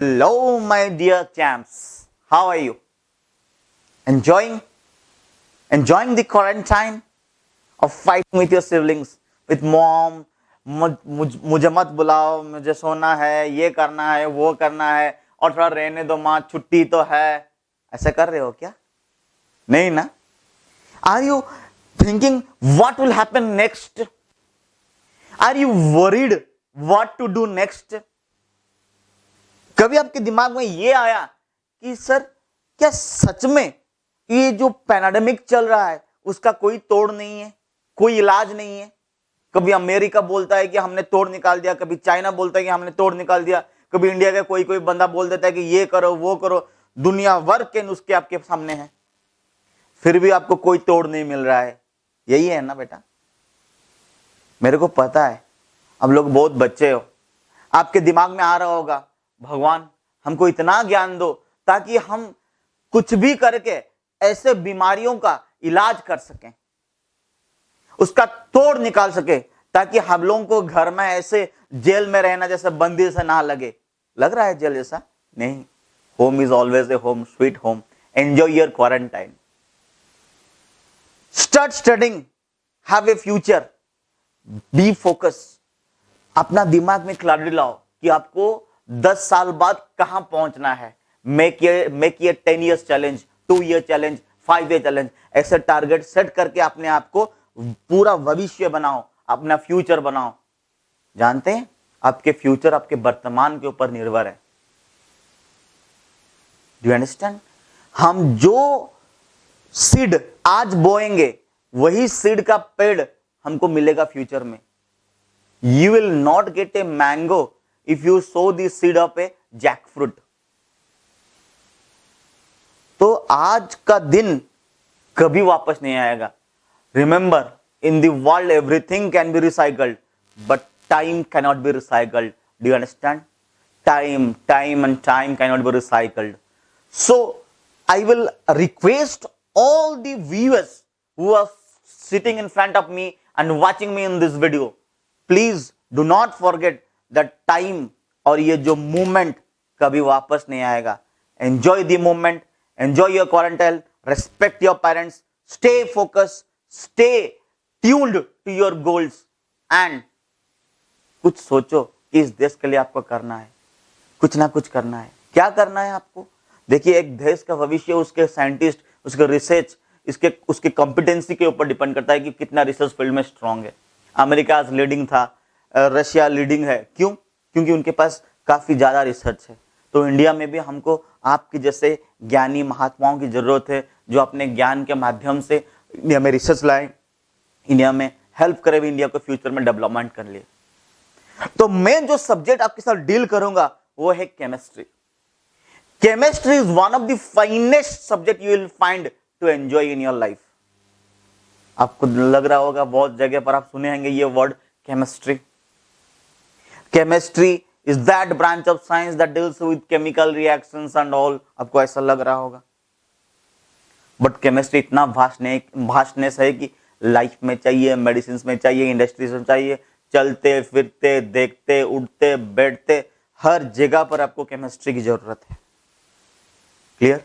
Hello, my dear champs. How are you? Enjoying? Enjoying the quarantine of fighting with your siblings, with mom? मुझे मत बुलाओ, मुझे सोना है, ये करना है, वो करना है, और थोड़ा रहने दो माँ, छुट्टी तो है. ऐसा कर रहे हो क्या? नहीं ना? Are you thinking what will happen next? Are you worried what to do next? कभी आपके दिमाग में ये आया कि सर क्या सच में ये जो पैंडेमिक चल रहा है उसका कोई तोड़ नहीं है, कोई इलाज नहीं है? कभी अमेरिका बोलता है कि हमने तोड़ निकाल दिया, कभी चाइना बोलता है कि हमने तोड़ निकाल दिया, कभी इंडिया का कोई बंदा बोल देता है कि ये करो वो करो. दुनिया भर के नुस्खे आपके सामने हैं, फिर भी आपको कोई तोड़ नहीं मिल रहा है. यही है ना बेटा? मेरे को पता है आप लोग बहुत बच्चे हो. आपके दिमाग में आ रहा होगा भगवान हमको इतना ज्ञान दो ताकि हम कुछ भी करके ऐसे बीमारियों का इलाज कर सकें, उसका तोड़ निकाल सके, ताकि हम लोगों को घर में ऐसे जेल में रहना जैसे बंदी से ना लगे. लग रहा है जेल जैसा? नहीं. Home is always a home, sweet home. Enjoy your quarantine. Start studying, have a future, B focus. अपना दिमाग में क्लैरिटी लाओ कि आपको 10 साल बाद कहां पहुंचना है. मेक ये 10 years challenge, 2 year challenge, 5 year challenge. ऐसे टारगेट सेट करके अपने आप को पूरा भविष्य बनाओ, अपना फ्यूचर बनाओ. जानते हैं आपके फ्यूचर आपके वर्तमान के ऊपर निर्भर है. Do you understand? हम जो सीड आज बोएंगे वही सीड का पेड़ हमको मिलेगा फ्यूचर में. You will not gate a mango if you sow the seed of a jackfruit. तो आज का दिन कभी वापस नहीं आएगा. Remember, in the world everything can be recycled, but time cannot be recycled. Do you understand? Time cannot be recycled. So I will request all the viewers who are sitting in front of me and watching me in this video, please do not forget that time और ये जो movement कभी वापस नहीं आएगा. Enjoy the movement, enjoy your quarantine, respect your parents, stay focus, stay tuned to your goals, and कुछ सोचो कि इस देश के लिए आपको करना है, कुछ ना कुछ करना है. क्या करना है आपको? देखिए, एक देश का भविष्य उसके साइंटिस्ट, उसके रिसर्च, उसके कॉम्पिटेंसी के ऊपर डिपेंड करता है कि कितना रिसर्च फील्ड में स्ट्रांग है. अमेरिका आज लीडिंग था, रशिया लीडिंग है. क्यों? क्योंकि उनके पास काफी ज्यादा रिसर्च है. तो इंडिया में भी हमको आपके जैसे ज्ञानी महात्माओं की जरूरत है जो अपने ज्ञान के माध्यम से इंडिया में रिसर्च लाए, इंडिया में हेल्प करे, भी इंडिया को फ्यूचर में डेवलपमेंट कर लिए. तो मैं जो सब्जेक्ट आपके साथ डील करूंगा वो है chemistry. Chemistry is one of the finest subject you will find to enjoy in your life. आपको लग रहा होगा बहुत जगह पर आप सुने होंगे ये word chemistry. Chemistry is that branch of science that deals with chemical reactions and all. आपको ऐसा लग रहा होगा, बट केमिस्ट्री इतना वास्टनेस है कि लाइफ में चाहिए, मेडिसिन में चाहिए, इंडस्ट्रीज में चाहिए, चलते फिरते, देखते, उठते, बैठते, हर जगह पर आपको केमिस्ट्री की जरूरत है. क्लियर?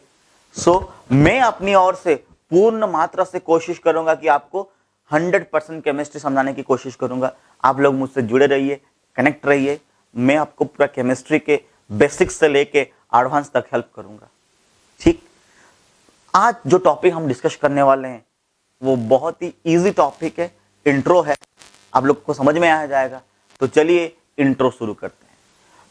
सो मैं अपनी ओर से पूर्ण मात्रा से कोशिश करूंगा कि आपको 100% केमिस्ट्री समझाने की कोशिश करूंगा. आप लोग मुझसे जुड़े रहिए, कनेक्ट रहिए. मैं आपको पूरा केमिस्ट्री के बेसिक्स से लेके एडवांस तक हेल्प करूंगा. ठीक? आज जो टॉपिक हम डिस्कस करने वाले हैं वो बहुत ही इजी टॉपिक है, इंट्रो है, आप लोग को समझ में आ जाएगा. तो चलिए इंट्रो शुरू करते हैं.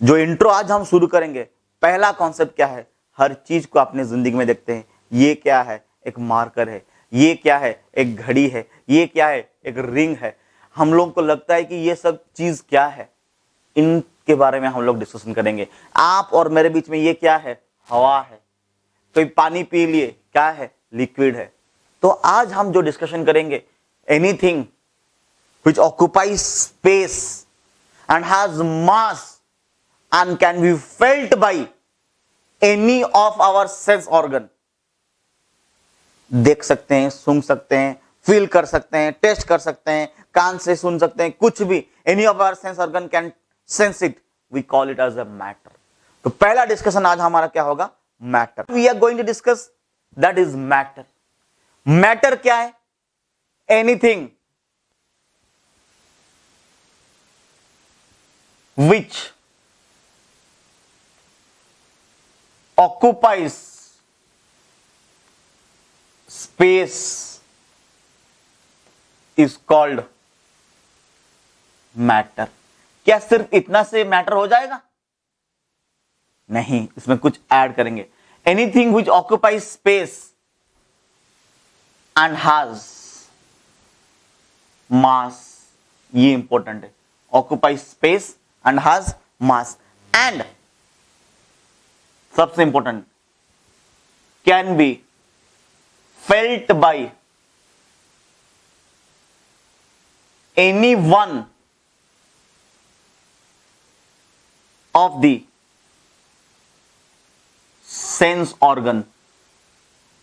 जो इंट्रो आज हम शुरू करेंगे, पहला कॉन्सेप्ट क्या है? हर चीज को अपने जिंदगी में देखते हैं. ये क्या है? एक मार्कर है. ये क्या है? एक घड़ी है. ये क्या है? एक रिंग है. हम लोग को लगता है कि ये सब चीज क्या है, इनके बारे में हम लोग डिस्कशन करेंगे. आप और मेरे बीच में ये क्या है? हवा है. कोई पानी पी लिए, क्या है? लिक्विड है. तो आज हम जो डिस्कशन करेंगे, anything which occupies space and has mass and can be felt by any of our sense organ. देख सकते हैं, सुन सकते हैं, फील कर सकते हैं, टेस्ट कर सकते हैं, कान से सुन सकते हैं, कुछ भी. Any of our sense organ can sense it. We call it as a matter. तो पहला डिस्कशन आज हमारा क्या होगा? Matter. We are going to discuss that is matter. Matter क्या है? Anything which occupies space is called matter। क्या सिर्फ इतना से मैटर हो जाएगा? नहीं, इसमें कुछ ऐड करेंगे। Anything which occupies space and has mass, ये इंपॉर्टेंट है। occupies space and has mass and सबसे important can be felt by any one of the sense organ।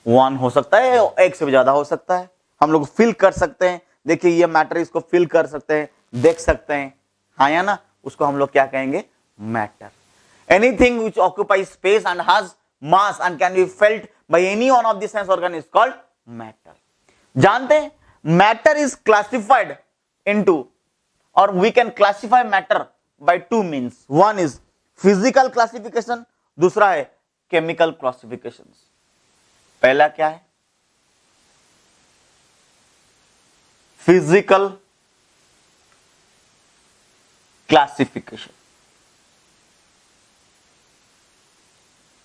One हो सकता है, एक से भी ज्यादा हो सकता है। हम लोग फील कर सकते हैं। देखिए ये मैटर, इसको फील कर सकते हैं, देख सकते हैं, हाँ या ना? उसको हम लोग क्या कहेंगे? Matter. Anything which occupies space and has mass and can be felt by any one of the sense organ is called matter. जानते हैं मैटर इज क्लासिफाइड इनटू, और we can classify matter by two means. One is physical classification, दूसरा है chemical classification. पहला क्या है? Physical classification.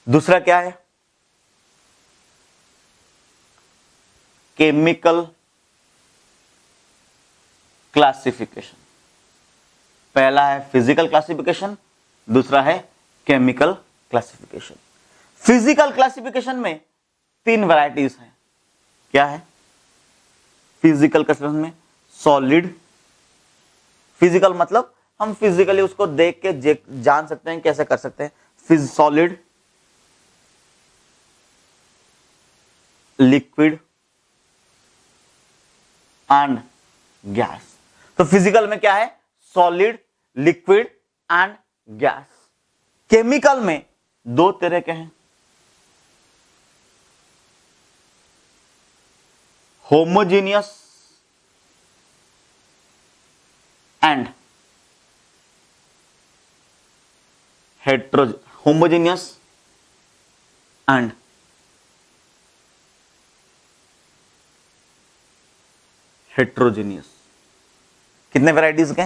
दूसरा क्या है? Chemical classification. पहला है फिजिकल क्लासिफिकेशन, दूसरा है केमिकल क्लासिफिकेशन। फिजिकल क्लासिफिकेशन में तीन वैरायटीज हैं। क्या है फिजिकल क्लासिफिकेशन में? सॉलिड। फिजिकल मतलब हम फिजिकली उसको देख के जान सकते हैं, कैसे कर सकते हैं। Solid, liquid and gas. तो फिजिकल में क्या है? Solid, liquid and gas. Chemical में दो तरह के हैं, homogeneous and homogeneous and heterogeneous. कितने वैरायटीज के?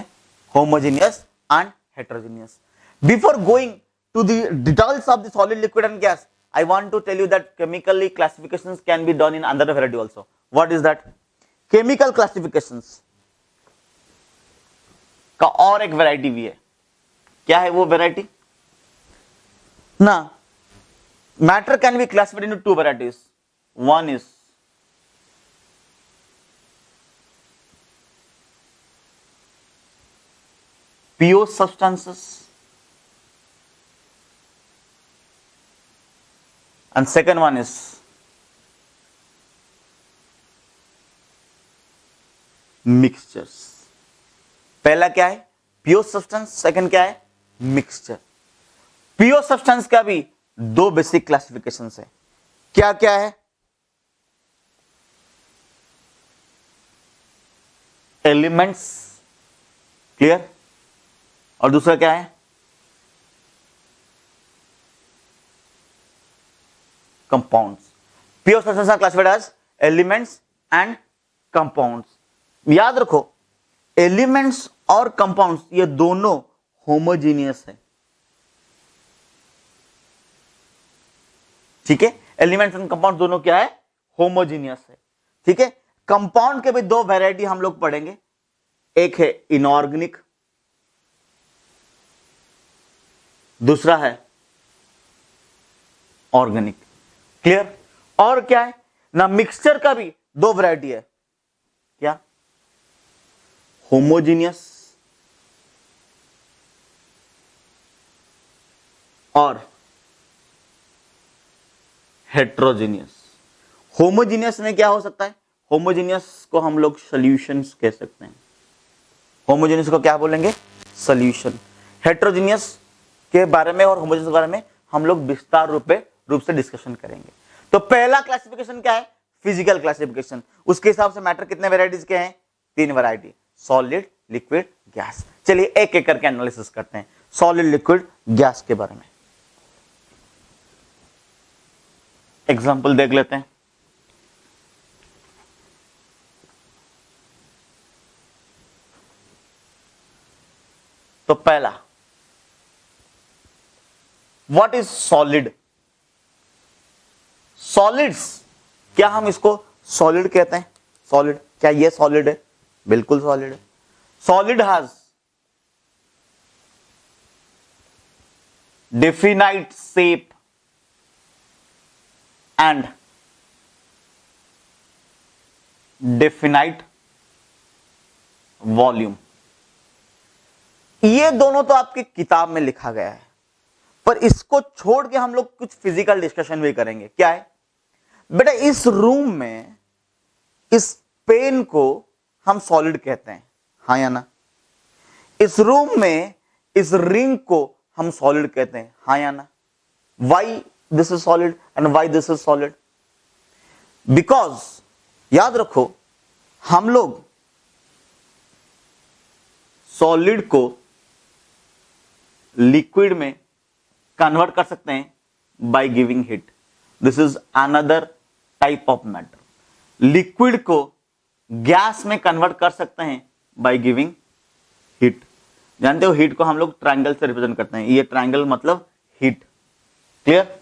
Homogeneous and heterogeneous. Before going to the details of the solid, liquid and gas, I want to tell you that chemically classifications can be done in another variety also. What is that? Chemical classifications का और एक variety भी है। क्या है वो variety? ना, matter can be classified into two varieties. One is pure substances and second one is mixtures। पहला क्या है? Pure substance. सेकंड क्या है? मिक्सचर। प्योर सब्सटेंस का भी दो बेसिक क्लासिफिकेशंस है। क्या क्या है? एलिमेंट्स, क्लियर, और दूसरा क्या है? Compounds. Pure substance are classified as elements and compounds. याद रखो, एलिमेंट्स और कंपाउंड्स ये दोनों होमोजीनियस है। ठीक है, एलिमेंट्स एंड कंपाउंड दोनों क्या है? होमोजीनियस है। ठीक है, कंपाउंड के भी दो वैरायटी हम लोग पढ़ेंगे। एक है इनऑर्गेनिक, दूसरा है ऑर्गेनिक। क्लियर? और क्या है ना, मिक्सचर का भी दो वैरायटी है। क्या? होमोजीनियस और हेट्रोजीनियस। होमोजीनियस में क्या हो सकता है? होमोजीनियस को हम लोग सॉल्यूशंस कह सकते हैं। होमोजीनियस को क्या बोलेंगे? सॉल्यूशन। हेट्रोजीनियस के बारे में और होमोजेनियस के बारे में हम लोग विस्तार रूप से डिस्कशन करेंगे। तो पहला क्लासिफिकेशन क्या है? Physical classification. उसके हिसाब से मैटर कितने वेराइटीज के हैं? 3 वैरायटी, सॉलिड, लिक्विड, गैस। चलिए एक एक करके एनालिसिस करते हैं सॉलिड, लिक्विड, गैस के बारे में। एग्जांपल देख लेते हैं। तो पहला, व्हाट इज सॉलिड? सॉलिड्स, क्या हम इसको सॉलिड कहते हैं? सॉलिड, क्या ये सॉलिड है? बिल्कुल सॉलिड है। Solid has definite shape and definite volume. ये दोनों तो आपकी किताब में लिखा गया है, पर इसको छोड़ के हम लोग कुछ फिजिकल डिस्कशन भी करेंगे। क्या है बेटा? इस रूम में इस पेन को हम सॉलिड कहते हैं, हाँ या ना? इस रूम में इस रिंग को हम सॉलिड कहते हैं, हाँ या ना? Why this is solid and why this is solid? Because याद रखो, हम लोग सॉलिड को लिक्विड में कन्वर्ट कर सकते हैं by giving heat. This is another type of matter. Liquid को गैस में कन्वर्ट कर सकते हैं बाय गिविंग हीट। जानते हो हीट को हम लोग ट्रायंगल से रिप्रेजेंट करते हैं, ये ट्रायंगल मतलब हीट। क्लियर?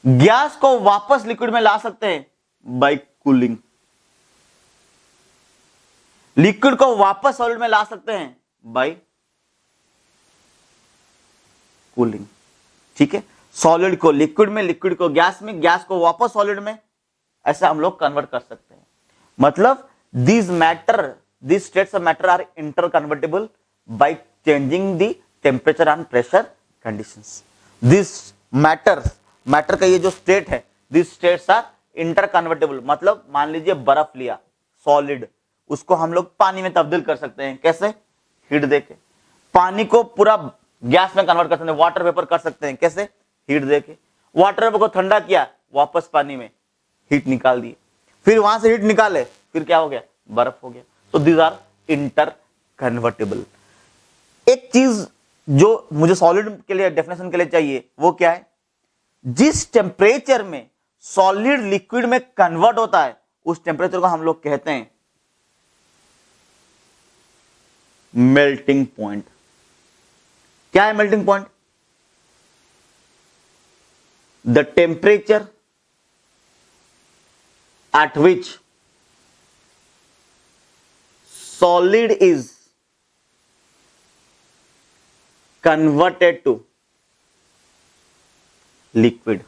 गैस को वापस लिक्विड में ला सकते हैं बाय कूलिंग। लिक्विड को वापस सॉलिड में ला सकते हैं बाय कूलिंग। ठीक है? सॉलिड को लिक्विड में, लिक्विड को गैस में, गैस को वापस सॉलिड में, ऐसा हम लोग कन्वर्ट कर सकते हैं। मतलब these states of matter are interconvertible by changing the temperature and pressure conditions. This matter का ये जो स्टेट है, these states are interconvertible। मतलब मान लीजिए बर्फ लिया सॉलिड, उसको हम लोग पानी में तब्दील कर सकते हैं। कैसे? हीट देके। पानी को पूरा गैस में कन्वर्ट कर सकते हैं, वाटर वेपर कर सकते हैं। कैसे? हीट देके। वाटर वेपर को ठंडा किया, वापस पानी में हीट निकाल दिए, फिर वहां से हीट निकाले, फिर क्या हो गया? बर्फ हो गया। तो दीज आर इंटर कन्वर्टेबल। एक चीज जो मुझे सॉलिड के लिए डेफिनेशन के लिए चाहिए वो क्या है? जिस टेम्परेचर में सॉलिड लिक्विड में कन्वर्ट होता है उस टेम्परेचर को हम लोग कहते हैं मेल्टिंग पॉइंट। क्या है melting point? The temperature at which solid is converted to liquid।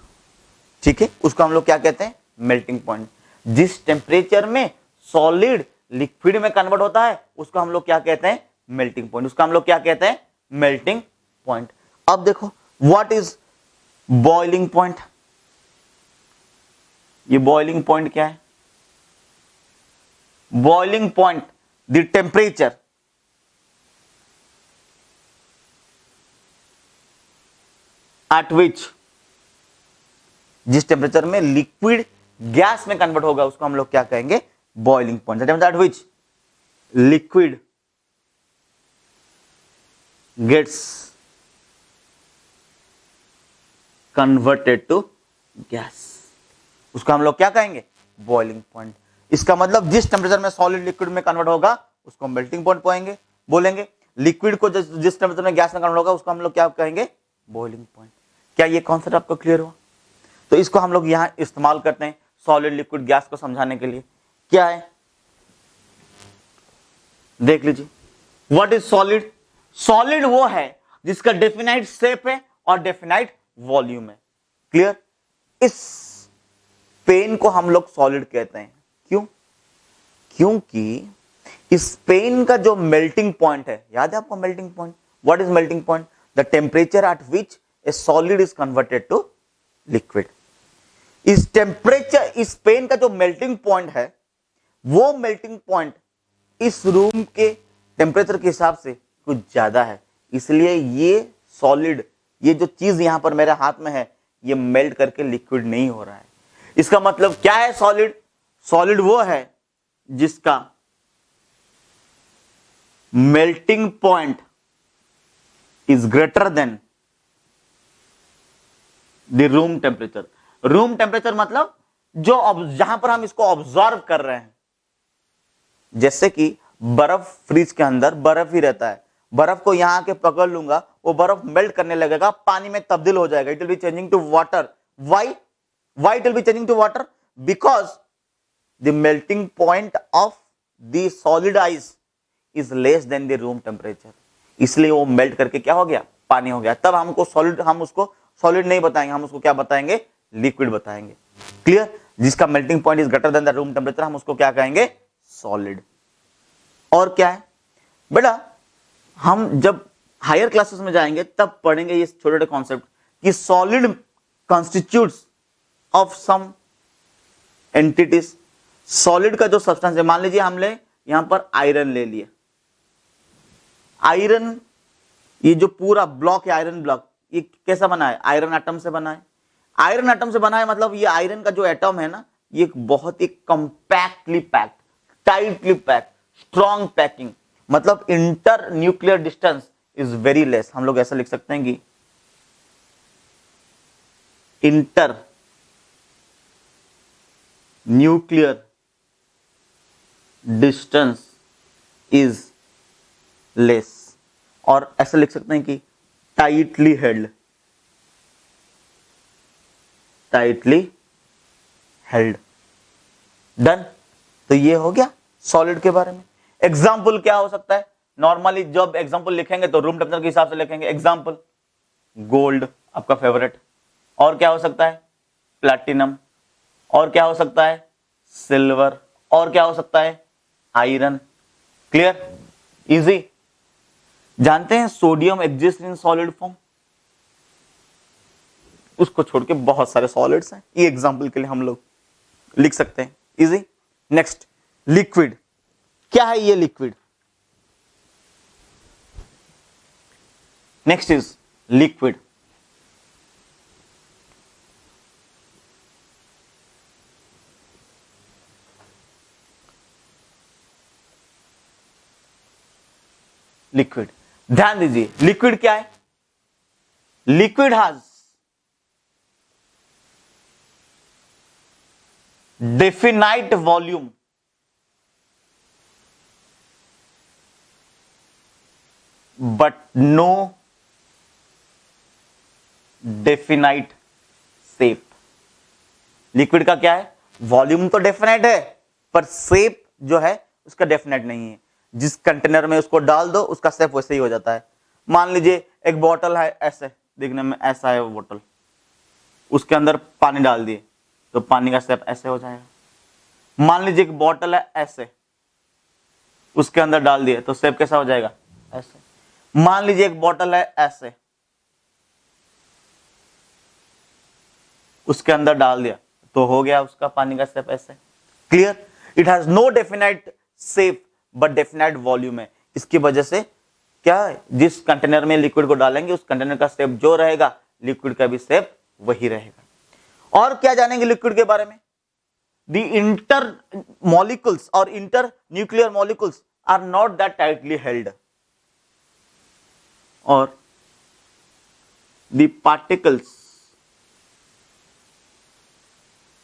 ठीक है? उसको हम लोग क्या कहते हैं? Melting point. जिस टेम्परेचर में सॉलिड लिक्विड में कन्वर्ट होता है उसको हम लोग क्या कहते हैं? Melting point. उसका हम लोग क्या कहते हैं? Melting point. अब देखो, व्हाट इज बॉइलिंग पॉइंट? ये बॉइलिंग पॉइंट क्या है? Boiling point, the temperature at विच, जिस टेम्परेचर में लिक्विड गैस में कन्वर्ट होगा उसको हम लोग क्या कहेंगे? Boiling point. At which liquid gets converted to gas, उसको हम लोग क्या कहेंगे? Boiling point. इसका मतलब जिस टेम्परेचर में सॉलिड लिक्विड में कन्वर्ट होगा उसको हम मेल्टिंग पॉइंट बोलेंगे। लिक्विड को जिस टेम्परेचर में गैस में कन्वर्ट होगा उसको हम लोग क्या कहेंगे? Boiling point. क्या ये कॉन्सेप्ट आपको क्लियर हुआ? तो इसको हम लोग यहां इस्तेमाल करते हैं सॉलिड लिक्विड गैस को समझाने के लिए। क्या है? देख लीजिए, व्हाट इज सॉलिड? सॉलिड वो है जिसका डेफिनाइट शेप है और डेफिनाइट वॉल्यूम है। क्लियर? इस पेन को हम लोग सॉलिड कहते हैं। क्यों? क्योंकि इस पेन का जो मेल्टिंग पॉइंट है, याद है आपको melting point? What is melting point? The temperature at which a solid is converted to liquid. इस टेम्परेचर, इस पेन का जो मेल्टिंग पॉइंट है वो मेल्टिंग पॉइंट इस रूम के टेम्परेचर के हिसाब से कुछ ज्यादा है, इसलिए ये सॉलिड ये जो चीज यहां पर मेरे हाथ में है ये मेल्ट करके लिक्विड नहीं हो रहा है। इसका मतलब क्या है सॉलिड? सॉलिड वो है जिसका melting point is greater than the room temperature. Room temperature मतलब जो जहां पर हम इसको ऑब्जर्व कर रहे हैं, जैसे कि बर्फ, फ्रिज के अंदर बर्फ ही रहता है, बर्फ को यहां आके पकड़ लूंगा, वो बर्फ मेल्ट करने लगेगा, पानी में तब्दील हो जाएगा, it will be changing to water. Why it will be changing to water? Because the melting point of the solid ice is less than the room temperature, इसलिए वो मेल्ट करके क्या हो गया? पानी हो गया। तब हमको सॉलिड, हम उसको सॉलिड नहीं बताएंगे, हम उसको क्या बताएंगे? लिक्विड बताएंगे। क्लियर? जिसका melting point is greater than the room temperature हम उसको क्या कहेंगे? सॉलिड। और क्या है बेटा, हम जब हायर क्लासेस में जाएंगे तब पढ़ेंगे ये छोटे छोटे कॉन्सेप्ट कि solid constitutes of some entities. Solid का जो सब्सटेंस है, मान लीजिए हमने यहां पर आयरन ले लिया, आयरन, ये जो पूरा ब्लॉक है आयरन ब्लॉक, ये कैसा बना है? आयरन एटम से बना है। आयरन एटम से बना है मतलब ये आयरन का जो एटम है ना, ये बहुत ही compactly packed, tightly packed, strong packing, मतलब internuclear distance is very less. हम लोग ऐसा लिख सकते हैं कि internuclear distance is less, और ऐसा लिख सकते हैं कि tightly held, tightly held. Done. तो ये हो गया सॉलिड के बारे में। एग्जाम्पल क्या हो सकता है? नॉर्मली जब एग्जाम्पल लिखेंगे तो रूम टेम्परेचर के हिसाब से लिखेंगे। एग्जाम्पल गोल्ड आपका फेवरेट, और क्या हो सकता है? प्लैटिनम, और क्या हो सकता है? सिल्वर, और क्या हो सकता है? आयरन। क्लियर? इजी। जानते हैं sodium exist in solid form, उसको छोड़ के बहुत सारे सॉलिड्स हैं, ये एग्जांपल के लिए हम लोग लिख सकते हैं। इजी। Next, liquid. क्या है ये liquid? Next is liquid. Liquid, ध्यान दीजिए, लिक्विड क्या है? Liquid has definite volume but no definite shape. Liquid का क्या है? वॉल्यूम तो डेफिनाइट है पर शेप जो है उसका डेफिनेट नहीं है। जिस कंटेनर में उसको डाल दो उसका शेप वैसे ही हो जाता है। मान लीजिए एक बोतल है, ऐसे दिखने में ऐसा है वो बोतल, उसके अंदर पानी डाल दिए तो पानी का शेप ऐसे हो जाएगा। मान लीजिए एक बोतल है ऐसे, उसके अंदर डाल दिए तो शेप कैसा हो जाएगा? ऐसे। मान लीजिए एक बोतल है ऐसे, उसके अंदर डाल दिया तो हो गया उसका पानी का शेप ऐसे। Clear? It has no definite shape but definite volume है। इसकी वजह से क्या है, जिस कंटेनर में लिक्विड को डालेंगे उस कंटेनर का शेप जो रहेगा लिक्विड का भी शेप वही रहेगा। और क्या जानेंगे लिक्विड के बारे में? द इंटर मॉलिक्यूल्स और internuclear molecules are not that tightly held, और the particles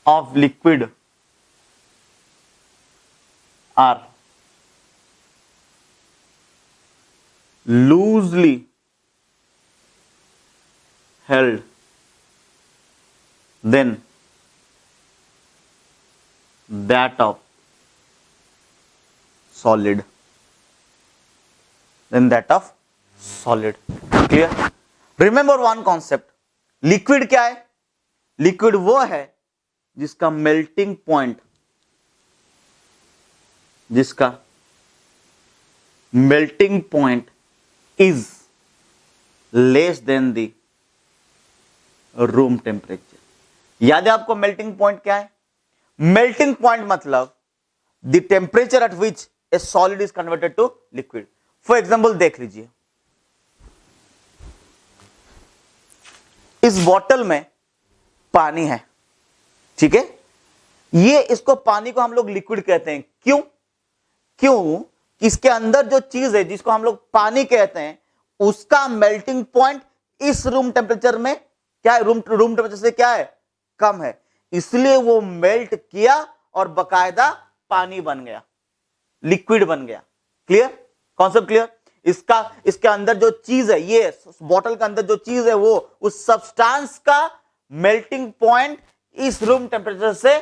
of liquid are loosely held than that of solid, clear? remember one concept, liquid क्या है? लिक्विड वो है जिसका melting point, is less than the room temperature. याद है आपको melting point क्या है? मेल्टिंग पॉइंट मतलब the temperature at which a solid is converted to liquid. For example देख लीजिए, इस बॉटल में पानी है, ठीक है, ये इसको पानी को हम लोग लिक्विड कहते हैं। क्यों? क्यों? इसके अंदर जो चीज है जिसको हम लोग पानी कहते हैं, उसका मेल्टिंग पॉइंट इस रूम टेम्परेचर में क्या है, रूम टेम्परेचर से क्या है, कम है, इसलिए वो मेल्ट किया और बकायदा पानी बन गया, लिक्विड बन गया। क्लियर? Concept clear? इसके अंदर जो चीज है, ये बॉटल के अंदर जो चीज है, वो उस सब्सटेंस का मेल्टिंग पॉइंट इस रूम टेम्परेचर से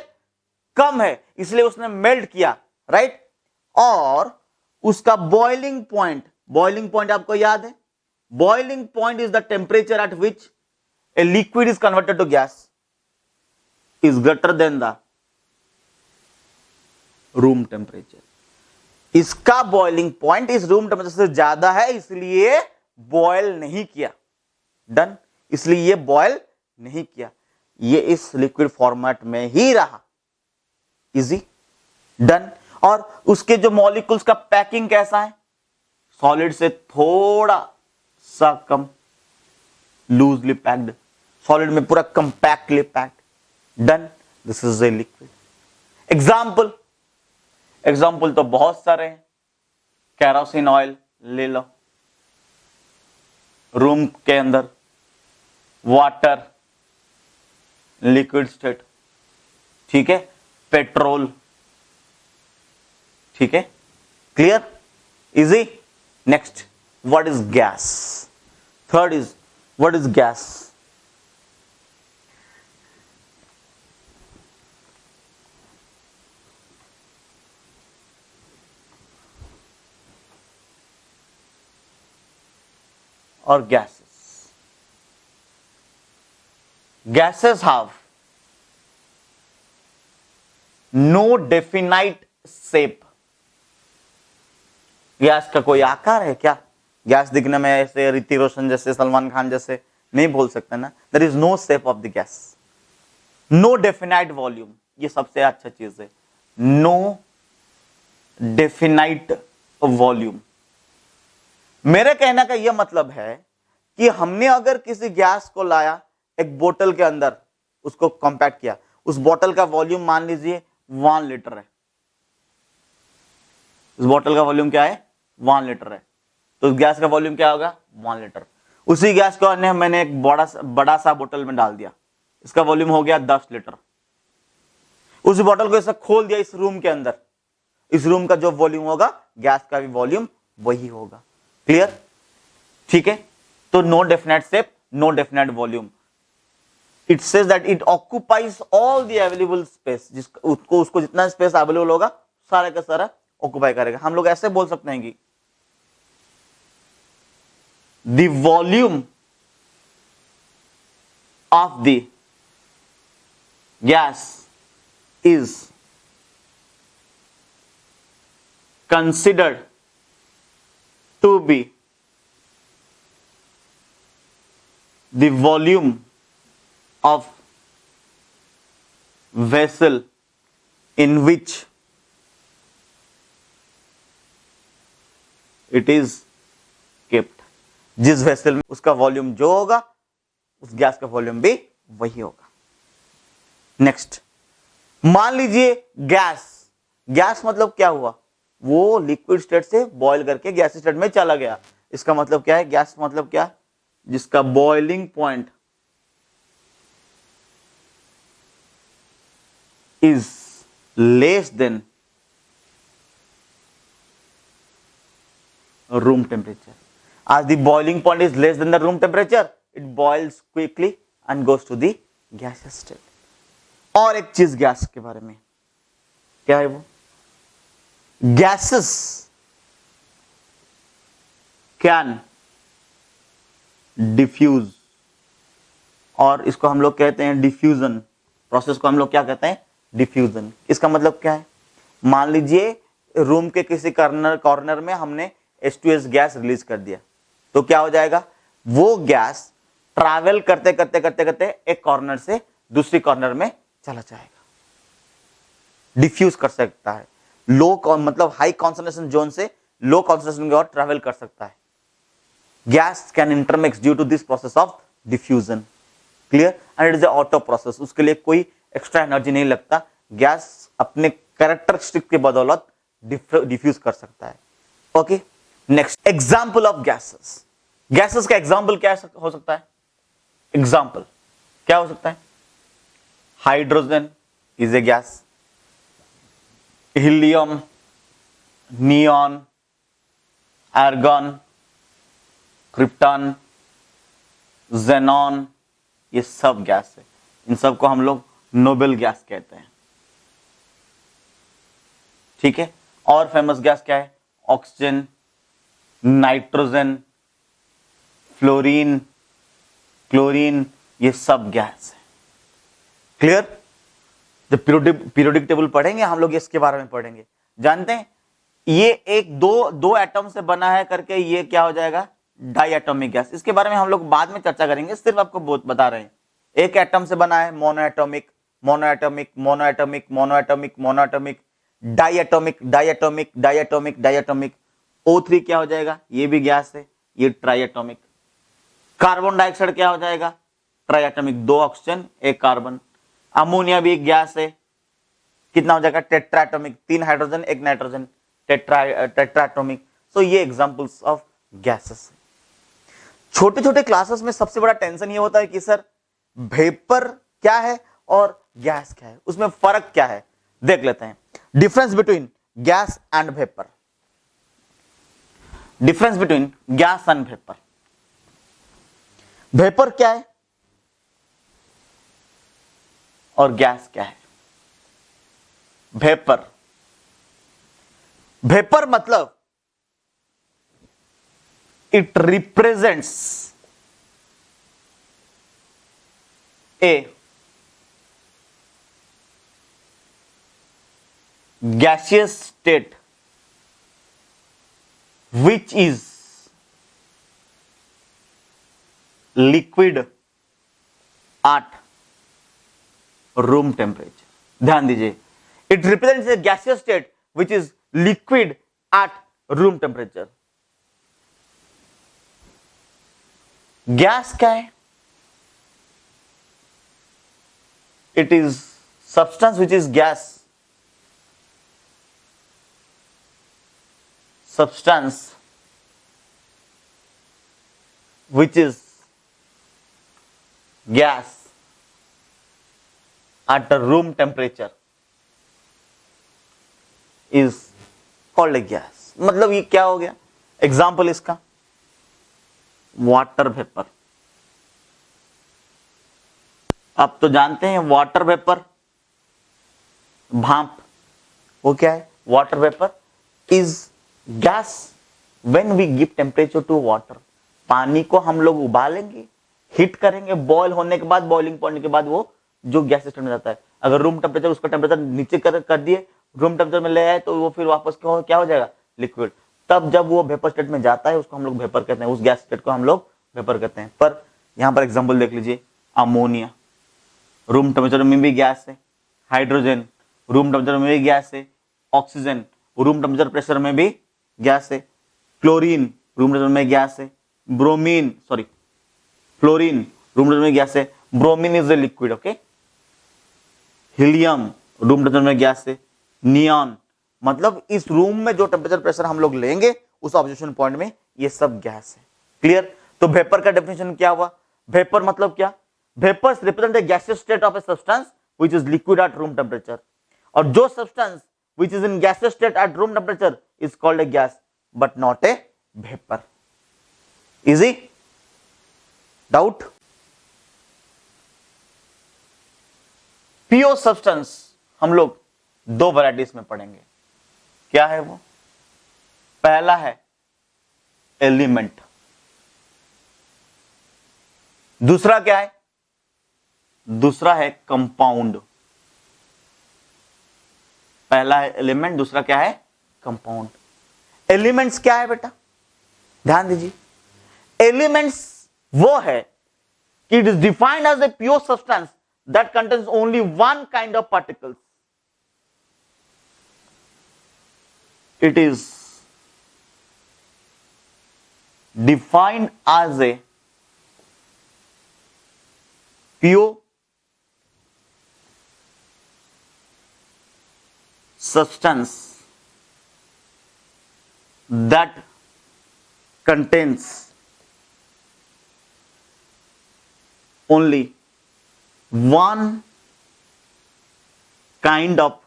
कम है, इसलिए उसने मेल्ट किया, राइट। और उसका बॉइलिंग पॉइंट आपको याद है, boiling point is the temperature at which a liquid is converted to gas is greater than the room temperature. इसका बॉइलिंग पॉइंट इस रूम टेम्परेचर से ज्यादा है, इसलिए बॉयल नहीं किया। डन? इसलिए ये बॉयल नहीं किया, ये इस लिक्विड फॉर्मेट में ही रहा। इजी? डन? और उसके जो मॉलिक्यूल्स का पैकिंग कैसा है, सॉलिड से थोड़ा सा कम, लूजली पैक्ड, सॉलिड में पूरा compactly packed. Done? This is a liquid. Example तो बहुत सारे हैं। कैरोसिन ऑयल ले लो, रूम के अंदर वाटर लिक्विड स्टेट, ठीक है, पेट्रोल, ठीक है, clear? Easy? Next, what is gas? Third is what is gas? or gases. Gases have no definite shape. Gas का कोई आकार है क्या? गैस दिखने में ऐसे ऋतिक रोशन जैसे, सलमान खान जैसे नहीं बोल सकते ना। There is no shape of the gas, no definite volume, ये सबसे अच्छा चीज है, नो डेफिनाइट वॉल्यूम। मेरे कहने का यह मतलब है कि हमने अगर किसी गैस को लाया एक बोतल के अंदर, उसको कंपैक्ट किया, उस बोतल का वॉल्यूम मान लीजिए 1 लीटर है, उस बोतल का वॉल्यूम क्या है, 1 लीटर है, तो उस गैस का वॉल्यूम क्या होगा, 1 लीटर। उसी गैस को मैंने एक बड़ा सा बोतल में डाल दिया, इसका वॉल्यूम हो गया 10 लीटर। उस बोतल को ऐसा खोल दिया इस रूम के अंदर, इस रूम का जो वॉल्यूम होगा, गैस का भी वॉल्यूम वही होगा। क्लियर? ठीक है, तो no definite shape, no definite volume. It says that it occupies all the available space, उसको जितना स्पेस अवेलेबल होगा सारा का सारा ऑक्युपाई करेगा। हम लोग ऐसे बोल सकते हैं कि the volume of the gas is considered to be the volume of vessel in which it is kept। जिस वेसल में उसका वॉल्यूम जो होगा, उस गैस का वॉल्यूम भी वही होगा। नेक्स्ट, मान लीजिए गैस मतलब क्या हुआ, वो लिक्विड स्टेट से बॉयल करके गैस स्टेट में चला गया। इसका मतलब क्या है, गैस मतलब क्या, जिसका boiling point is less then room temperature. as the boiling point is less than the room temperature, it boils quickly and goes to the gaseous state। और एक चीज गैस के बारे में, क्या है वो, gases can diffuse, और इसको हम लोग कहते हैं डिफ्यूजन प्रोसेस को हम लोग क्या कहते हैं, डिफ्यूजन। इसका मतलब क्या है, मान लीजिए रूम के किसी कॉर्नर में हमने H2S गैस रिलीज कर दिया, तो क्या हो जाएगा, वो गैस ट्रैवल करते करते करते करते एक कॉर्नर से दूसरी कॉर्नर में चला जाएगा, डिफ्यूज कर सकता है, लो मतलब हाई कॉन्सेंट्रेशन जोन से लो कॉन्सेंट्रेशन की ओर ट्रैवल कर सकता है। Gas can intermix due to this process of diffusion. Clear, and it is auto process, उसके लिए कोई एक्स्ट्रा एनर्जी नहीं लगता, गैस अपने कैरेक्टरिस्टिक के बदौलत डिफ्यूज कर सकता है। Okay, next example of gases. Gases का एग्जाम्पल क्या हो सकता है? एग्जाम्पल क्या हो सकता है? Hydrogen is a gas, helium, neon, argon, krypton, xenon, ये सब गैस है। इन सब को हम लोग नोबेल गैस कहते हैं। ठीक है, और फेमस गैस क्या है? ऑक्सीजन, नाइट्रोजन, फ्लोरीन, क्लोरीन, ये सब गैस है। क्लियर? जब पीरियोडिक टेबल पढ़ेंगे हम लोग इसके बारे में पढ़ेंगे। जानते हैं ये एक दो एटम से बना है करके ये क्या हो जाएगा? Diatomic gas. इसके बारे में हम लोग बाद में चर्चा करेंगे, सिर्फ आपको बहुत बता रहे हैं। एक एटम से बना है monoatomic, monoatomic, monoatomic, monoatomic, monoatomic, diatomic, diatomic, diatomic, diatomic. O3 क्या हो जाएगा? ये भी गैस है, ये ट्राईएटॉमिक। कार्बन डाइऑक्साइड क्या हो जाएगा? ट्राईएटॉमिक, 2 ऑक्सीजन 1 कार्बन। अमोनिया भी एक गैस है, कितना हो जाएगा? टेट्राएटॉमिक, 3 हाइड्रोजन 1 नाइट्रोजन, टेट्राएटॉमिक। सो ये एग्जांपल्स ऑफ गैसेस। छोटे छोटे क्लासेस में सबसे बड़ा टेंशन ये होता है कि सर वेपर क्या है और गैस क्या है, उसमें फर्क क्या है? देख लेते हैं। Difference between gas and vapour. Difference between gas and vapour. Vapour क्या है और गैस क्या है? वेपर, वेपर मतलब it represents A gaseous state which is liquid at room temperature. ध्यान दीजिए, it represents a gaseous state which is liquid at room temperature. Gas क्या है? It is substance which is gas. Substance which is gas at a room temperature is called a gas. मतलब ये क्या हो गया? Example इसका water vapour. आप तो जानते हैं वाटर वेपर, भाप, वो क्या है? Water vapour is gas when we give temperature to water. पानी को हम लोग उबालेंगे, हीट करेंगे, बॉयल होने के बाद, बॉइलिंग पॉइंट के बाद वो जो गैस सिस्टम में जाता है। अगर रूम टेम्परेचर, उसका टेम्परेचर नीचे कर दिए, रूम टेम्परेचर में ले आए, तो वो फिर वापस क्या हो जाएगा? लिक्विड। तब जब वो वेपर स्टेट में जाता है उसको हम लोग वेपर कहते हैं, उस गैस स्टेट को हम लोग वेपर कहते हैं। पर यहां पर एग्जाम्पल देख लीजिए, अमोनिया रूम टेम्परेचर में भी गैस है, हाइड्रोजन रूम टेम्परेचर में भी गैस है, ऑक्सीजन रूम टेम्परेचर प्रेशर में भी गैस है, क्लोरीन रूम टेम्परेचर में गैस है, फ्लोरीन रूम टेम्परेचर में गैस है, bromine is a liquid. Okay, helium room temperature में गैस है, नियॉन मतलब इस रूम में जो टेम्परेचर प्रेशर हम लोग लेंगे उस ऑब्जर्वेशन पॉइंट में, ये सब गैस है। क्लियर? तो वेपर का डेफिनेशन क्या हुआ? वेपर मतलब क्या? Vapours represent a gaseous state of a substance which is liquid at room temperature, और जो substance which is in gaseous state at room temperature is called a gas but not a vapor. Easy? Doubt? pure substance हम लोग 2 varieties में पढ़ेंगे। क्या है वो? पहला है एलिमेंट, दूसरा क्या है? दूसरा है कंपाउंड। पहला है एलिमेंट, दूसरा क्या है? कंपाउंड। एलिमेंट्स क्या है बेटा? ध्यान दीजिए, एलिमेंट्स वो है कि it is defined as a pure substance that contains only one kind of particles. It is defined as a pure substance that contains only one kind of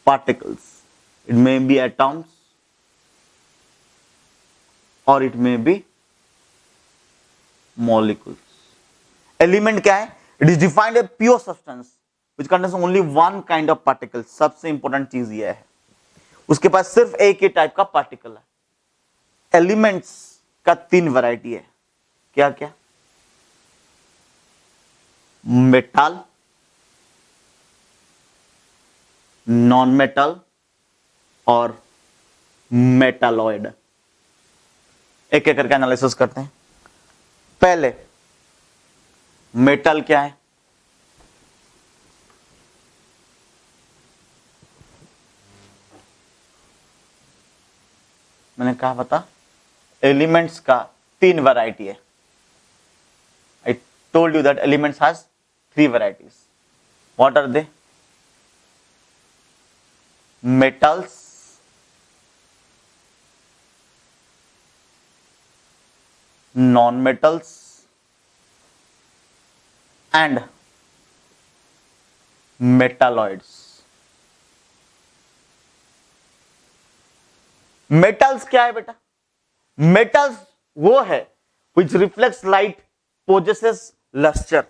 particles. It may be atoms or it may be molecules. Element क्या है? It is defined a pure substance which contains only one kind of particle. सबसे important चीज यह है, उसके पास सिर्फ एक ही type का पार्टिकल है. एलिमेंट्स का 3 वैरायटी है. क्या क्या? मेटल, नॉन मेटल और मेटालॉइड. एक एक करके एनालिसिस करते हैं. पहले मेटल क्या है? मैंने कहा बता, एलिमेंट्स का 3 वैरायटी है. I told you that elements has 3 varieties. What are they? Metals, non-metals and metalloids. Metals क्या है बेटा? मेटल्स वो है which reflects light, possesses luster.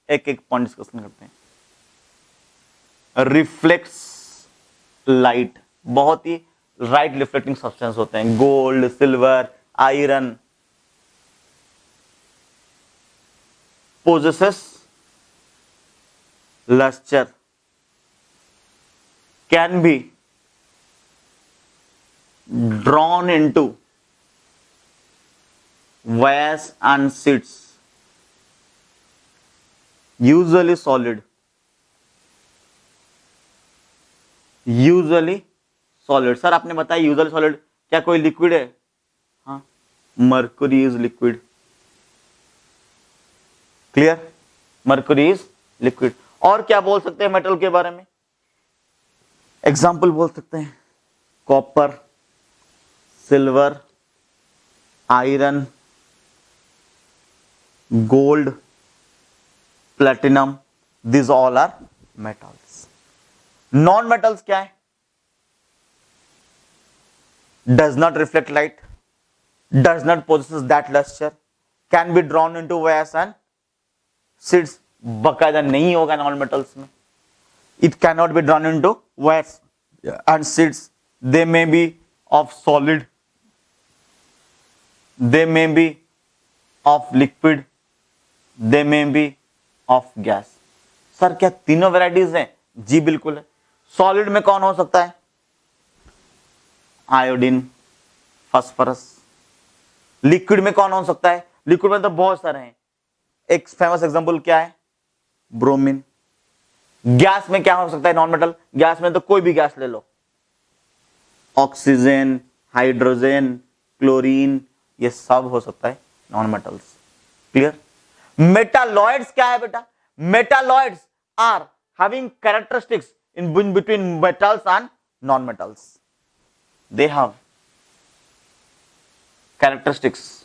एक एक पॉइंट डिस्कशन करते हैं. रिफ्लेक्ट्स लाइट, बहुत ही राइट रिफ्लेक्टिंग सब्सटेंस होते हैं. Gold, silver, iron. Possesses lustre, can be drawn into vase and seeds, usually solid. Sir आपने बताया यूजुअली सॉलिड, क्या कोई लिक्विड है? हाँ, mercury is liquid. Clear? Mercury is liquid. और क्या बोल सकते हैं मेटल के बारे में? एग्जाम्पल बोल सकते हैं copper, silver, iron, gold, platinum. This all are metals. Non metals क्या है? Does not reflect light, does not possesses that luster, can be drawn into wires and sheets. बकायदा नहीं होगा नॉन मेटल्स में. It can not be drawn into wires and sheets. They may be of solid, they may be of liquid, they may be of gas. Sir क्या तीनों varieties हैं? जी बिल्कुल है. Solid में कौन हो सकता है? Iodine, phosphorus. लिक्विड में कौन हो सकता है? लिक्विड में तो बहुत सारे हैं. एक फेमस एग्जांपल क्या है? ब्रोमीन. गैस में क्या हो सकता है? Non metal. गैस में तो कोई भी गैस ले लो, ऑक्सीजन, हाइड्रोजन, क्लोरीन, ये सब हो सकता है नॉन मेटल्स. क्लियर? मेटालॉइड्स क्या है बेटा? Metalloids are having characteristics in between metals and non metals. They have characteristics.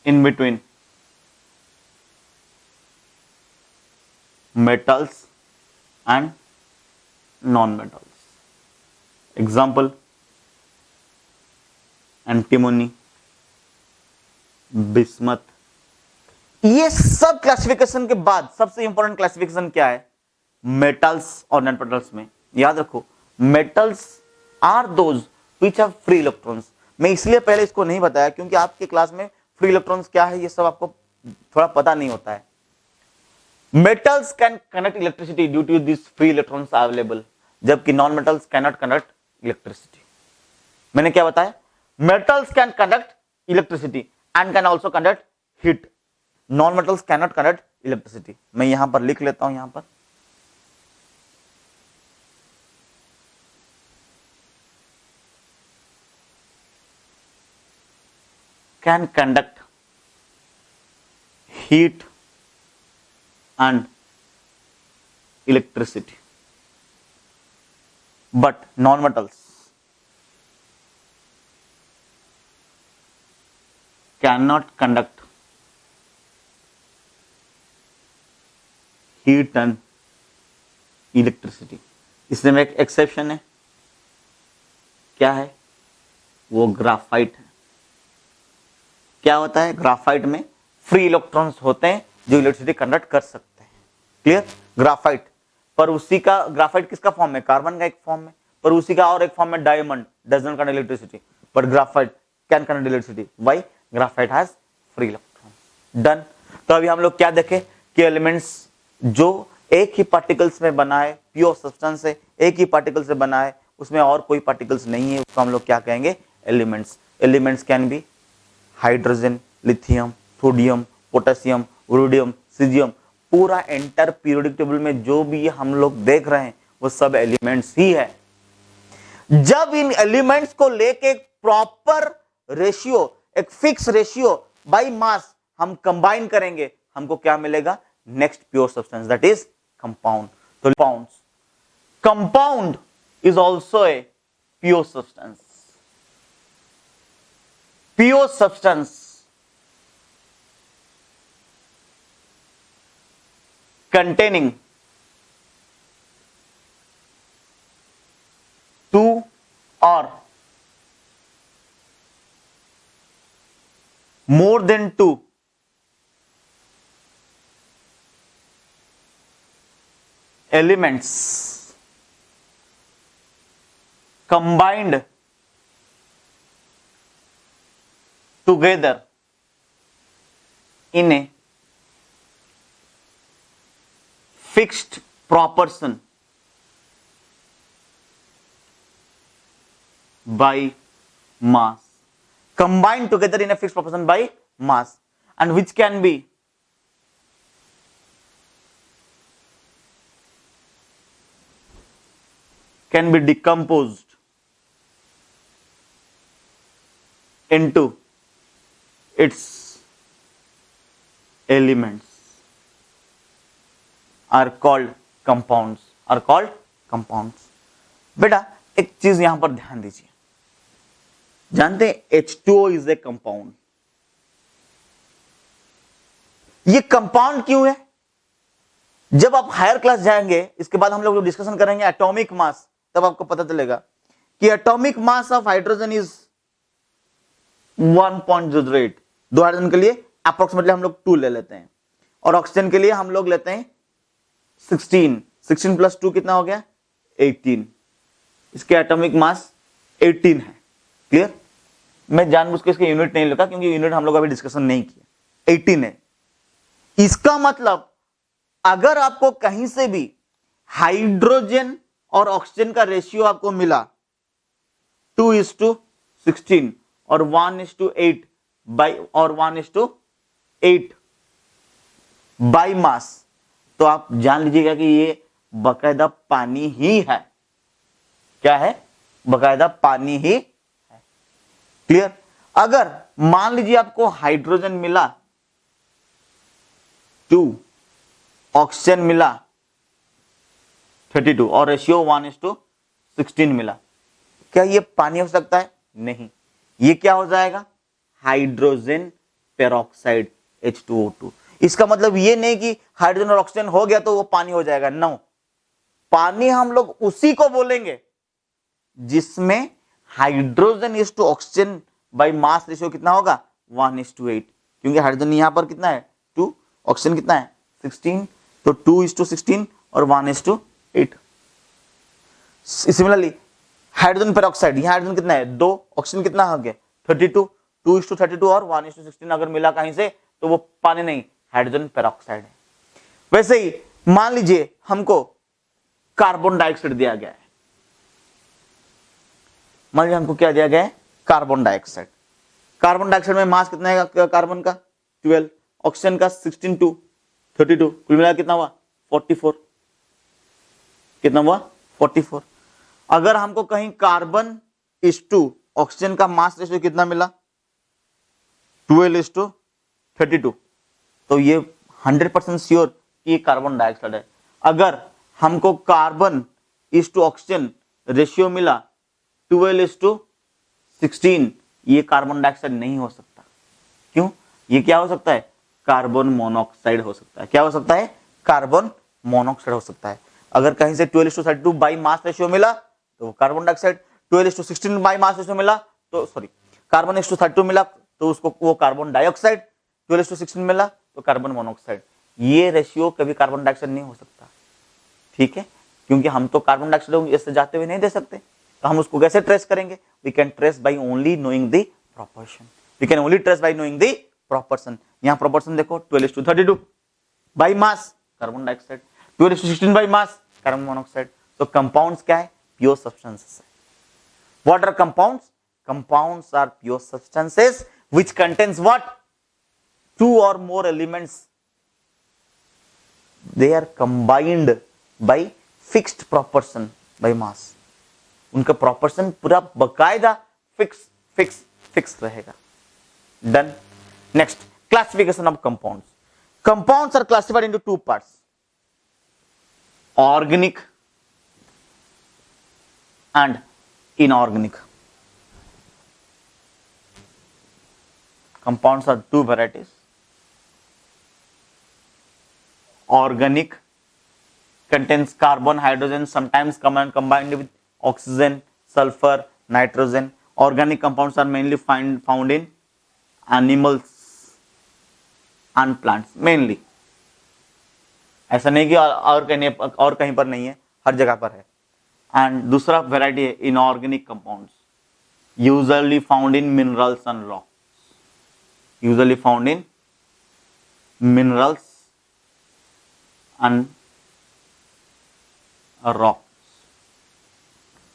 In between metals and non-metals. Example, antimony, bismuth. ये सब क्लासिफिकेशन के बाद सबसे इंपॉर्टेंट क्लासिफिकेशन क्या है? मेटल्स और नॉन मेटल्स में याद रखो, metals are those which have free electrons. मैं इसलिए पहले इसको नहीं बताया क्योंकि आपके क्लास में फ्री इलेक्ट्रॉन्स क्या है ये सब आपको थोड़ा पता नहीं होता है. Metals can connect electricity due to this free electrons available, जबकि non metals can not connect electricity. मैंने क्या बताया? Metals can conduct electricity and can also conduct heat. Non metals can not conduct electricity. मैं यहां पर लिख लेता हूं, यहां पर can conduct heat and electricity, but non metals can not conduct heat and electricity. इसमें एक एक्सेप्शन है, क्या है वो? ग्राफाइट है। क्या होता है? ग्राफाइट में फ्री इलेक्ट्रॉन्स होते हैं जो इलेक्ट्रिसिटी कंडक्ट कर सकते हैं। क्लियर? ग्राफाइट, पर उसी का ग्राफाइट किसका फॉर्म है? कार्बन का एक फॉर्म है, पर उसी का और एक फॉर्म है diamond, doesn't conduct electricity, but graphite can conduct electricity. Why? Graphite has free electron. Done. तो अभी हम लोग क्या देखें कि एलिमेंट्स जो एक ही पार्टिकल्स में बना है, प्योर सब्सटेंस है, एक ही पार्टिकल से बना है, उसमें और कोई पार्टिकल्स नहीं है, उसको हम लोग क्या कहेंगे? Elements. Elements can be hydrogen, lithium, sodium, potassium, rhodium, caesium, पूरा एंटर पीरियोडिक टेबल में जो भी हम लोग देख रहे हैं वो सब एलिमेंट्स ही है। जब इन एलिमेंट्स को लेके एक प्रॉपर रेशियो, एक फिक्स रेशियो बाय मास हम कंबाइन करेंगे, हमको क्या मिलेगा? Next pure substance, that is compound. तो compound is also a pure substance. Pure substance containing two or more than two elements combined together in a fixed proportion by mass, combined together in a fixed proportion by mass, and which can be decomposed into its elements are called compounds, are called compounds। बेटा एक चीज यहां पर ध्यान दीजिए, जानते हैं H2O is a compound. ये कंपाउंड क्यों है? जब आप हायर क्लास जाएंगे, इसके बाद हम लोग डिस्कशन करेंगे एटॉमिक मास, तब आपको पता चलेगा कि atomic mass of hydrogen is 1.08। दो हाइड्रोजन के लिए अप्रोक्सीमेटली हम लोग 2 ले लेते हैं, और ऑक्सीजन के लिए हम लोग लेते हैं 16। 16 प्लस 2 कितना हो गया? 18। इसके एटॉमिक मास 18 है। क्लियर? मैं जानबूझ के इसके यूनिट नहीं लेता क्योंकि यूनिट हम लोग अभी डिस्कशन नहीं किया। 18 है। इसका मतलब अगर आपको कहीं से भी हाइड्रोजन और ऑक्सीजन का रेशियो आपको मिला 2:16 और 1:8 और 1:8 बाई मास, तो आप जान लीजिएगा कि ये बकायदा पानी ही है। क्या है? बकायदा पानी ही है। क्लियर? अगर मान लीजिए आपको हाइड्रोजन मिला 2, ऑक्सीजन मिला 32 और रेशियो 1:16 मिला, क्या ये पानी हो सकता है? नहीं। ये क्या हो जाएगा? Hydrogen peroxide, H2O2। इसका मतलब ये नहीं कि हाइड्रोजन और ऑक्सीजन हो गया तो वो पानी हो जाएगा। नो, पानी हम लोग उसी को बोलेंगे जिसमें hydrogen is to oxygen by mass ratio कितना होगा? 1:8। क्योंकि हाइड्रोजन यहां पर कितना है? 2, ऑक्सीजन कितना है? 16, तो 2:16 और 1:8। सिमिलरली हाइड्रोजन पेरोक्साइड, यहां हाइड्रोजन कितना है? 2, ऑक्सीजन कितना हो गया? 32, 2:32 और 1:16 अगर मिला कहीं से तो वो पानी नहीं, हाइड्रोजन पेरोक्साइड है। वैसे ही मान लीजिए हमको कार्बन डाइऑक्साइड दिया गया है। मान लीजिए हमको क्या दिया गया है? Carbon dioxide. कार्बन डाइऑक्साइड में मास कितना है कार्बन का? 12, ऑक्सीजन का 16 to 32, कुल मिला कितना हुआ? 44। कितना हुआ? 44। अगर हमको कहीं कार्बन इस टू ऑक्सीजन का मास रेशियो कितना मिला? 12:32, तो ये 100% श्योर कि ये कार्बन डाइऑक्साइड है। अगर हमको carbon is to oxygen ratio मिला 12:16, ये कार्बन डाइऑक्साइड नहीं हो सकता। क्यों? ये क्या हो सकता है? कार्बन मोनोऑक्साइड हो सकता है। क्या हो सकता है? कार्बन मोनोऑक्साइड हो सकता है। अगर कहीं से 12:32 बाई मास रेशियो मिला तो वो carbon dioxide, 12:16 by mass ratio मिला तो सॉरी कार्बन 1:32 मिला तो उसको वो कार्बन डाइऑक्साइड, 12:16 मिला तो कार्बन मोनोऑक्साइड। ये रेशियो कभी कार्बन डाइऑक्साइड नहीं हो सकता। ठीक है, क्योंकि हम तो कार्बन डाइऑक्साइड ऐसे जाते हुए नहीं दे सकते, तो हम उसको कैसे ट्रेस करेंगे? We can trace by only knowing the proportion. We can only trace by knowing the proportion. यहां प्रोपोर्शन देखो, 12:32 by mass carbon dioxide, 12:16 by mass carbon monoxide. तो कंपाउंड्स क्या है? प्योर सब्सटेंसेस है। What are compounds? Compounds are pure substances which contains what? Two or more elements. They are combined by fixed proportion by mass. उनका proportion पूरा बकायदा fix रहेगा। Done. Next, classification of compounds. Compounds are classified into two parts: organic and inorganic. Compounds are two varieties. Organic contains carbon, hydrogen, sometimes combined with oxygen, sulfur, nitrogen. Organic compounds are mainly found in animals and plants mainly. ऐसा नहीं कि और कहीं पर नहीं है, हर जगह पर है। एंड दूसरा वेराइटी है inorganic compounds, usually found in minerals and rocks. Usually found in minerals and rocks.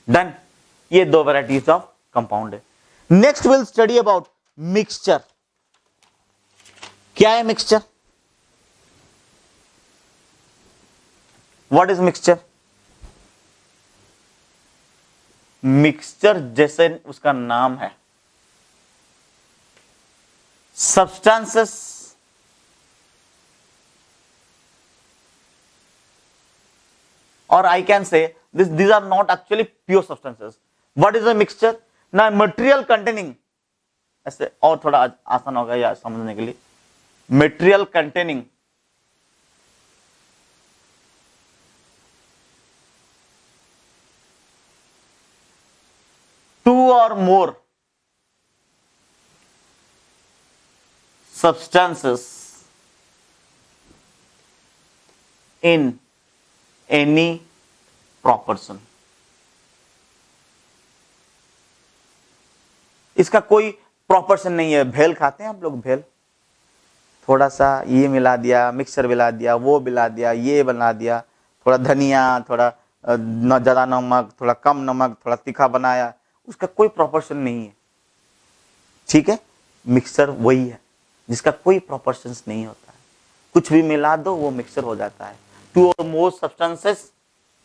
Done. ये दो varieties of compound है। Next we'll study about mixture. क्या है mixture? What is mixture? Mixture जैसे उसका नाम है, substances or I can say these are not actually pure substances. What is a mixture? Now material containing, ऐसे और थोड़ा आसान होगा या समझने के लिए, material containing two or more substances in any proportion. इसका कोई प्रोपोर्शन नहीं है। भेल खाते हैं आप लोग? भेल थोड़ा सा ये मिला दिया, मिक्सर मिला दिया, वो मिला दिया, ये बना दिया, थोड़ा धनिया, थोड़ा ज्यादा नमक, थोड़ा कम नमक, थोड़ा तीखा बनाया, उसका कोई प्रोपोर्शन नहीं है। ठीक है, मिक्सर वही है जिसका कोई प्रोपोर्शन नहीं होता है, कुछ भी मिला दो वो मिक्सर हो जाता है। Two or more substances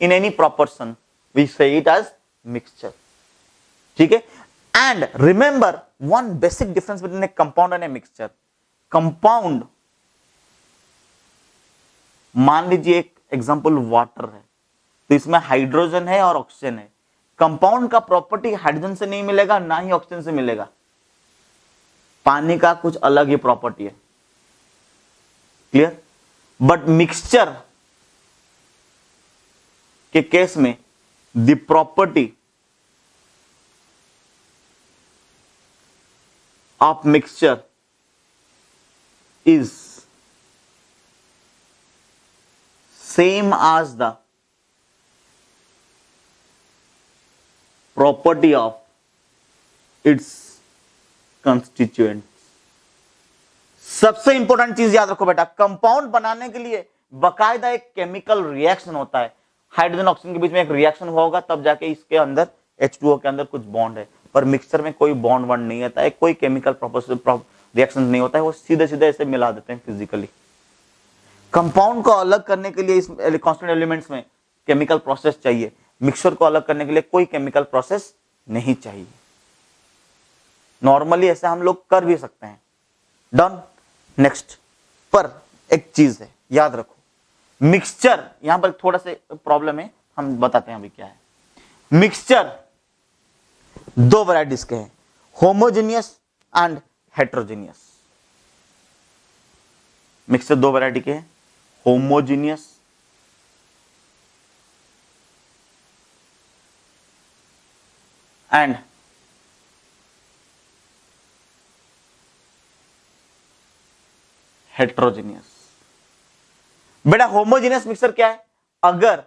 in any proportion, we say it as mixture. ठीक है? And remember one basic difference between a compound and a mixture. Compound, मान लीजिए एक एग्जांपल वाटर है, तो इसमें हाइड्रोजन है और ऑक्सीजन है। कंपाउंड का प्रॉपर्टी हाइड्रोजन से नहीं मिलेगा, ना ही ऑक्सीजन से मिलेगा। पानी का कुछ अलग ही प्रॉपर्टी है। क्लियर? बट मिक्सचर के केस में the property of mixture is same as the property of its constituents. सबसे इंपॉर्टेंट चीज याद रखो बेटा, कंपाउंड बनाने के लिए बकायदा एक केमिकल रिएक्शन होता है। हाइड्रोजन ऑक्सीजन के बीच में एक रिएक्शन हुआ होगा तब जाके इसके अंदर H2O के अंदर कुछ बॉन्ड है, पर मिक्सचर में कोई बॉन्ड वॉन्ड नहीं होता है, कोई केमिकल रिएक्शन नहीं होता है, वो सीधे सीधे ऐसे मिला देते हैं फिजिकली। कंपाउंड को अलग करने के लिए इस कांस्टेंट एलिमेंट्स में केमिकल प्रोसेस चाहिए, मिक्सचर को अलग करने के लिए कोई केमिकल प्रोसेस नहीं चाहिए। नॉर्मली ऐसे हम लोग कर भी सकते हैं, डन। नेक्स्ट पर एक चीज है, याद रखो, मिक्सचर, यहां पर थोड़ा सा प्रॉब्लम है, हम बताते हैं अभी क्या है। मिक्सचर दो वैरायटीज के हैं, होमोजेनियस एंड हेट्रोजेनियस। मिक्सचर दो वैरायटी के हैं, होमोजेनियस एंड हेट्रोजेनियस। बेटा होमोजेनियस मिक्सचर क्या है? अगर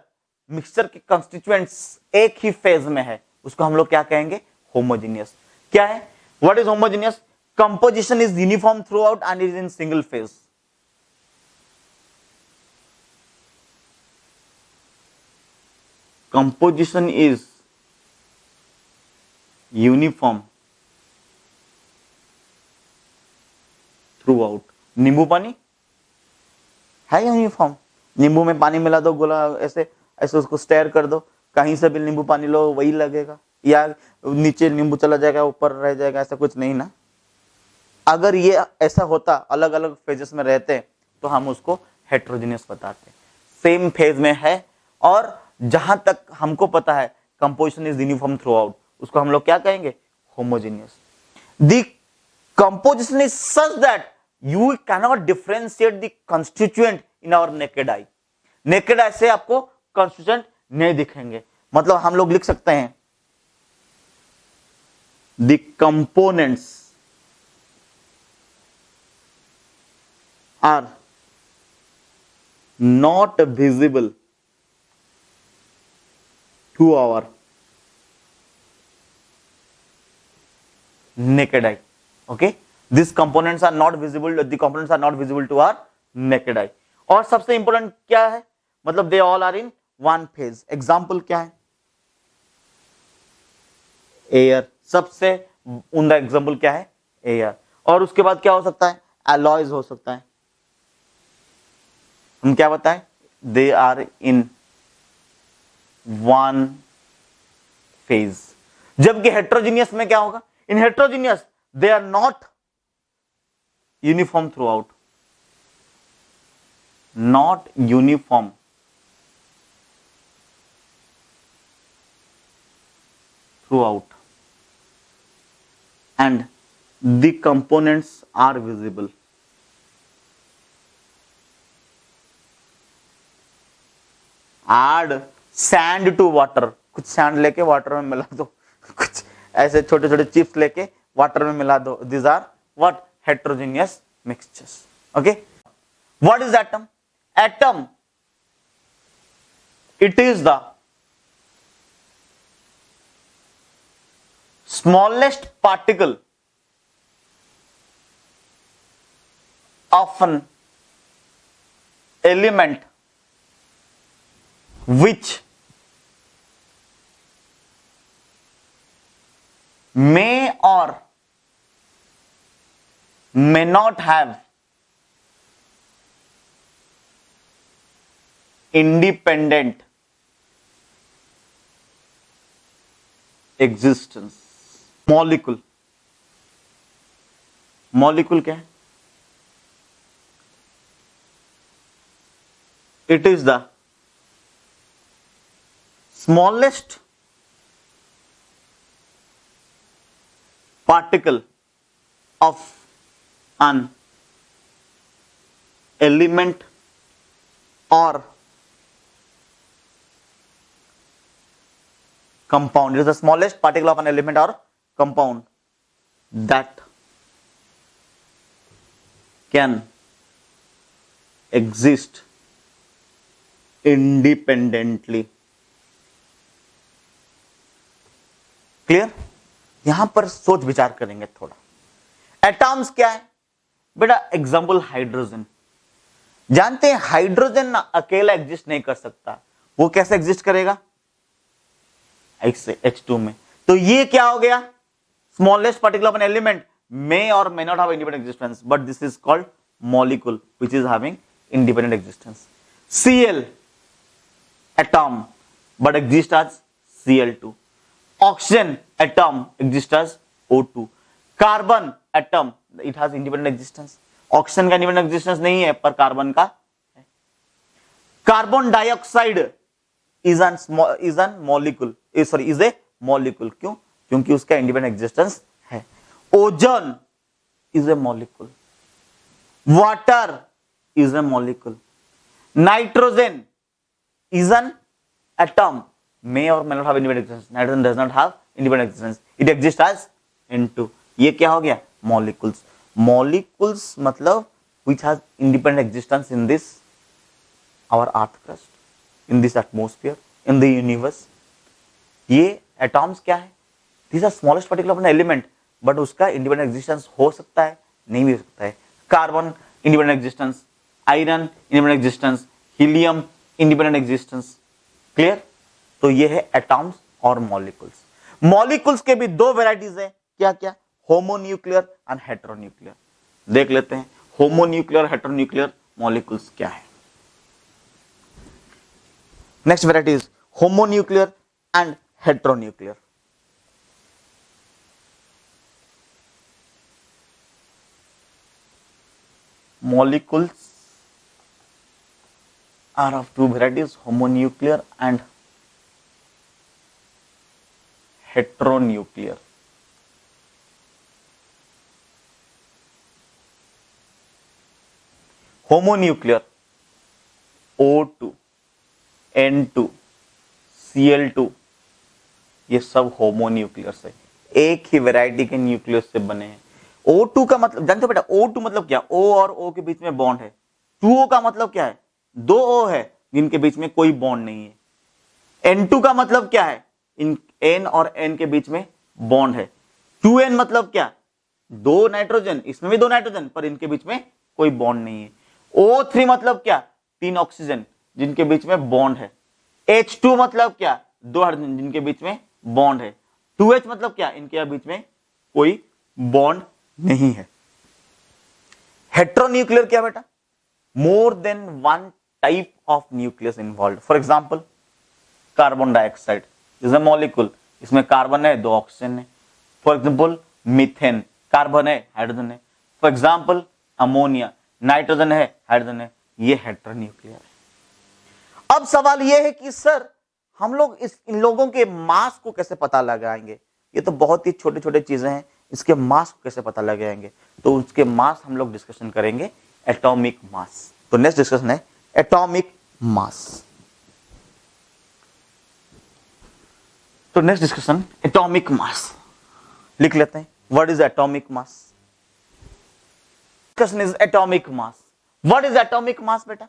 मिक्सचर के कंस्टिट्यूएंट्स एक ही फेज में है उसको हम लोग क्या कहेंगे? होमोजेनियस। क्या है? What is homogeneous? Composition is uniform through out and is in single phase. Composition is uniform through out. नींबू पानी है यूनिफॉर्म, नींबू में पानी मिला दो, गोला ऐसे ऐसे उसको स्टेयर कर दो, कहीं से भी नींबू पानी लो वही लगेगा, या नीचे नींबू चला जाएगा ऊपर रह जाएगा, ऐसा कुछ नहीं ना। अगर ये ऐसा होता, अलग अलग फेजेस में रहते, तो हम उसको हेट्रोजेनियस बताते। सेम फेज में है और जहां तक हमको पता है composition is uniform through out, उसको हम लोग क्या कहेंगे? Homogeneous. The composition is such that you cannot differentiate the constituent in our naked eye। naked eye से आपको constituent नहीं दिखेंगे, मतलब हम लोग लिख सकते हैं the components are not visible to our naked eye। okay, these components are not visible, the components are not visible to our naked eye। और सबसे इंपॉर्टेंट क्या है? मतलब they all are in one phase। Example क्या है? Air, सबसे उम्दा example क्या है? एयर। और उसके बाद क्या हो सकता है? एलॉयज हो सकता है। हम क्या बताएं? They are in one phase. जबकि हेट्रोजीनियस में क्या होगा? In heterogeneous they are not uniform throughout, not uniform throughout, and the components are visible। add sand to water, कुछ सैंड लेके वाटर में मिला दो, कुछ ऐसे छोटे छोटे चिप्स लेके वाटर में मिला दो, these are what? Heterogeneous mixtures। okay, what is atom? Atom, it is the smallest particle of an element which may or may not have independent existence। Molecule, molecule क्या है? it is the smallest particle of an element or compound। It is the smallest particle of an element or compound that can exist independently। Clear? यहां पर सोच विचार करेंगे थोड़ा। Atoms क्या है बेटा? Example hydrogen. जानते हैं हाइड्रोजन ना अकेला एग्जिस्ट नहीं कर सकता, वो कैसे एग्जिस्ट करेगा? H2 में। तो ये क्या हो गया? Smallest particle of an element may or may not have independent existence, but this is called molecule which is having independent existence। Cl atom but exists as Cl2। oxygen atom exists as O2। carbon atom it has independent existence. Oxygen का independent existence नहीं है, पर carbon का है। Carbon dioxide is an molecule, sorry is a molecule. क्यों? क्योंकि उसका independent existence है। Ozone is a molecule, water is a molecule, nitrogen is an atom, may or may not have independent existence. Nitrogen does not have independent existence. It exists as N2. ये क्या हो गया? Molecules. Molecules मतलब which has independent existence in this our earth crust, in this atmosphere, in the universe. ये atoms क्या है? These are smallest particle of an element, but उसका independent existence हो सकता है, नहीं भी हो सकता है। Carbon independent existence, iron independent existence, helium independent existence. Clear? तो ये है एटॉम्स और मॉलिक्यूल्स। मॉलिक्यूल्स के भी दो वैरायटीज है, क्या क्या? Homonuclear and heteronuclear. देख लेते हैं होमोन्यूक्लियर हेटेरोन्यूक्लियर मॉलिक्यूल्स क्या है। Next variety is homonuclear and heteronuclear. molecules are of two varieties, homonuclear and heteronuclear. Homonuclear O2, N2, Cl2 ये सब होमोन्यूक्लियर्स है, एक ही वैरायटी के न्यूक्लियस से बने हैं। O2 का मतलब जानते हो बेटा? O2 मतलब क्या? O और O के बीच में बॉन्ड है। 2O का मतलब क्या है? दो O है जिनके बीच में कोई बॉन्ड नहीं है। N2 का मतलब क्या है? इन N और N के बीच में बॉन्ड है। 2N मतलब क्या? दो नाइट्रोजन, इसमें भी दो नाइट्रोजन, पर इनके बीच में कोई बॉन्ड नहीं है। O3 मतलब क्या? तीन ऑक्सीजन जिनके बीच में बॉन्ड है। H2 मतलब क्या? दो हाइड्रोजन जिनके बीच में बॉन्ड है। 2H मतलब क्या? इनके बीच में कोई बॉन्ड नहीं है। हेटेरोन्यूक्लियर क्या बेटा? More than one type of nucleus involve. For example carbon dioxide is a molecule, इसमें कार्बन है, दो ऑक्सीजन है। फॉर एग्जांपल मीथेन, कार्बन है, हाइड्रोजन है। फॉर एग्जांपल अमोनिया, नाइट्रोजन है, हाइड्रोजन है। ये हेटेरोन्यूक्लियर है। अब सवाल यह है कि सर हम लोग इन लोगों के मास को कैसे पता लगाएंगे? ये तो बहुत ही छोटे छोटे चीजें हैं, इसके मास को कैसे पता लगाएंगे? तो उसके मास हम लोग डिस्कशन करेंगे, एटॉमिक मास। तो नेक्स्ट डिस्कशन है एटॉमिक मास। तो नेक्स्ट डिस्कशन एटॉमिक मास लिख लेते हैं। What is atomic mass? Discussion is atomic mass. What is atomic mass बेटा?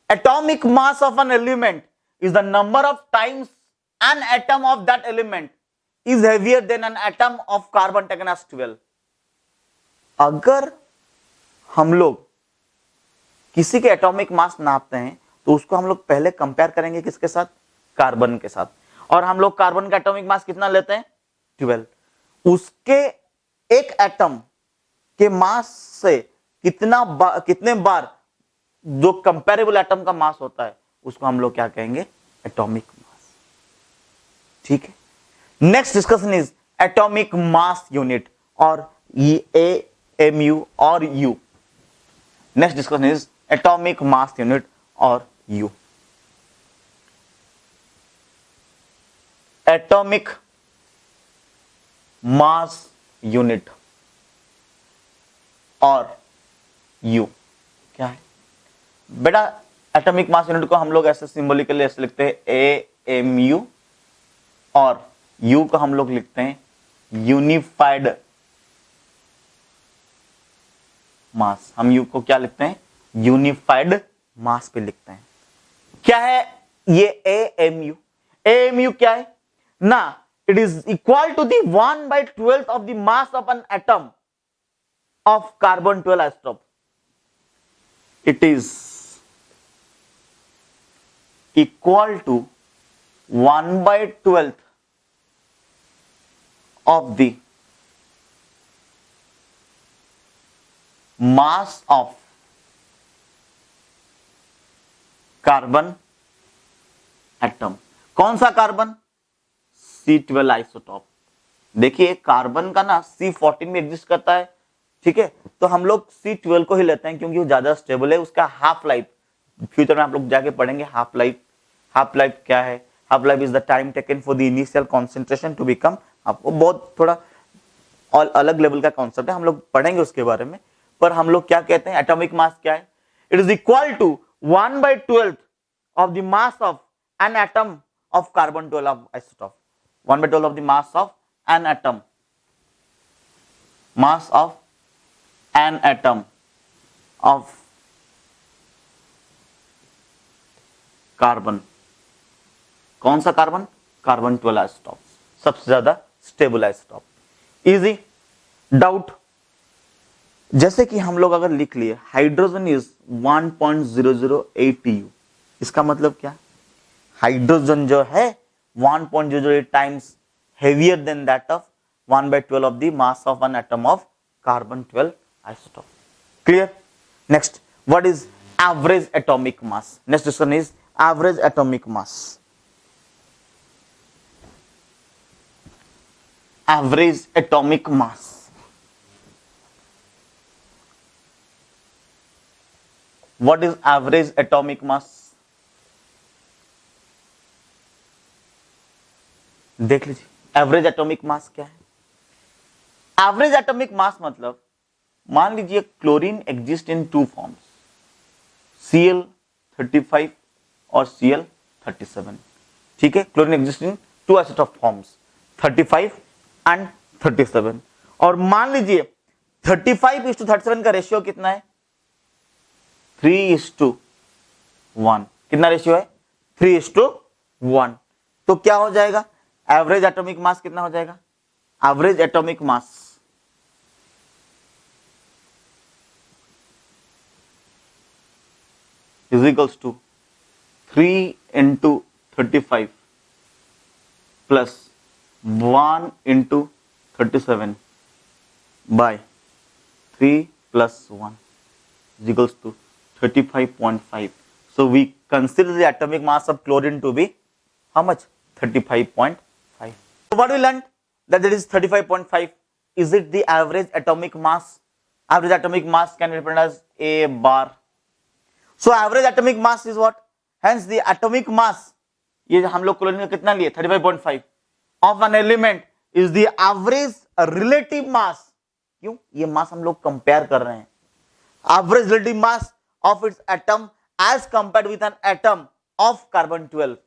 Atomic mass of an element is the number of times an atom of that element is heavier than an atom of carbon taken as 12. अगर हम लोग किसी के atomic mass नापते हैं तो उसको हम लोग पहले कंपेयर करेंगे किसके साथ? कार्बन के साथ। और हम लोग कार्बन का एटॉमिक मास कितना लेते हैं? 12। उसके एक एटम के मास से कितने बार जो कंपेरेबल एटम का मास होता है उसको हम लोग क्या कहेंगे? Atomic mass. ठीक है। Next discussion is atomic mass unit और AMU और U। Next discussion is atomic mass unit और U। एटॉमिक मास यूनिट और U क्या है बेटा? एटॉमिक मास यूनिट को हम लोग ऐसे सिंबॉलिकली ऐसे लिखते हैं AMU, और U को हम लोग लिखते हैं यूनिफाइड मास। हम U को क्या लिखते हैं? यूनिफाइड मास पे लिखते हैं। क्या है ये AMU? AMU क्या है ना? It is equal to the 1/12 of the mass of an atom of carbon 12 isotope. इट इज equal to 1/12 of the mass of carbon atom. कौन सा कार्बन? C12 isotope. देखिए कार्बन का ना C14 में एग्जिस्ट करता है, ठीक है, तो हम लोग C12 को ही लेते हैं क्योंकि वो ज्यादा स्टेबल है, उसका हाफ लाइफ फ्यूचर में आप लोग जाके पढ़ेंगे। हाफ लाइफ क्या है? Half life is the time taken for the initial concentration to become, आपको बहुत थोड़ा और अलग लेवल का कॉन्सेप्ट है, हम लोग पढ़ेंगे उसके बारे में। पर हम लोग क्या कहते हैं, एटॉमिक मास क्या है? It is equal to 1/12 of the mass of an atom of carbon 12 isotope. 1/12 of the mass of an atom, mass of an atom of carbon. कौन सा कार्बन? कार्बन 12 आइसोटोप, सबसे ज्यादा स्टेबल आइसोटोप। Easy doubt? जैसे कि हम लोग अगर लिख लिए हाइड्रोजन इज 1.008 TU, इसका मतलब क्या? हाइड्रोजन जो है 1.008 times heavier than that of 1/12 of the mass of an atom of carbon 12 isotope. Clear? Next, what is average atomic mass? Next question is average atomic mass. Average atomic mass, what is average atomic mass? देख लीजिए average atomic mass क्या है। Average atomic मास मतलब, मान लीजिए chlorine exist in two forms, Cl35 और Cl37, ठीक है, chlorine exist in two isotope forms 35 and 37, और मान लीजिए 35:37 का रेशियो कितना है? 3:1। कितना रेशियो है? 3:1। तो क्या हो जाएगा? एवरेज एटॉमिक मास कितना हो जाएगा? Average atomic mass is equals to 3 × 35 plus 1 × 37 by 3 + 1 is equals to 35.5. So we consider the atomic mass of chlorine to be how much? 35.5. So what we learned? That it is 35.5. Is it the average atomic mass? Average atomic mass can be represented as A bar. So average atomic mass is what? Hence the atomic mass, ये हम लोग chlorine का कितना लिए? 35.5 of an element is the average relative mass. क्यों? ये मास हम लोग कंपेयर कर रहे हैं। Average relative mass of its atom as compared with an atom of carbon 12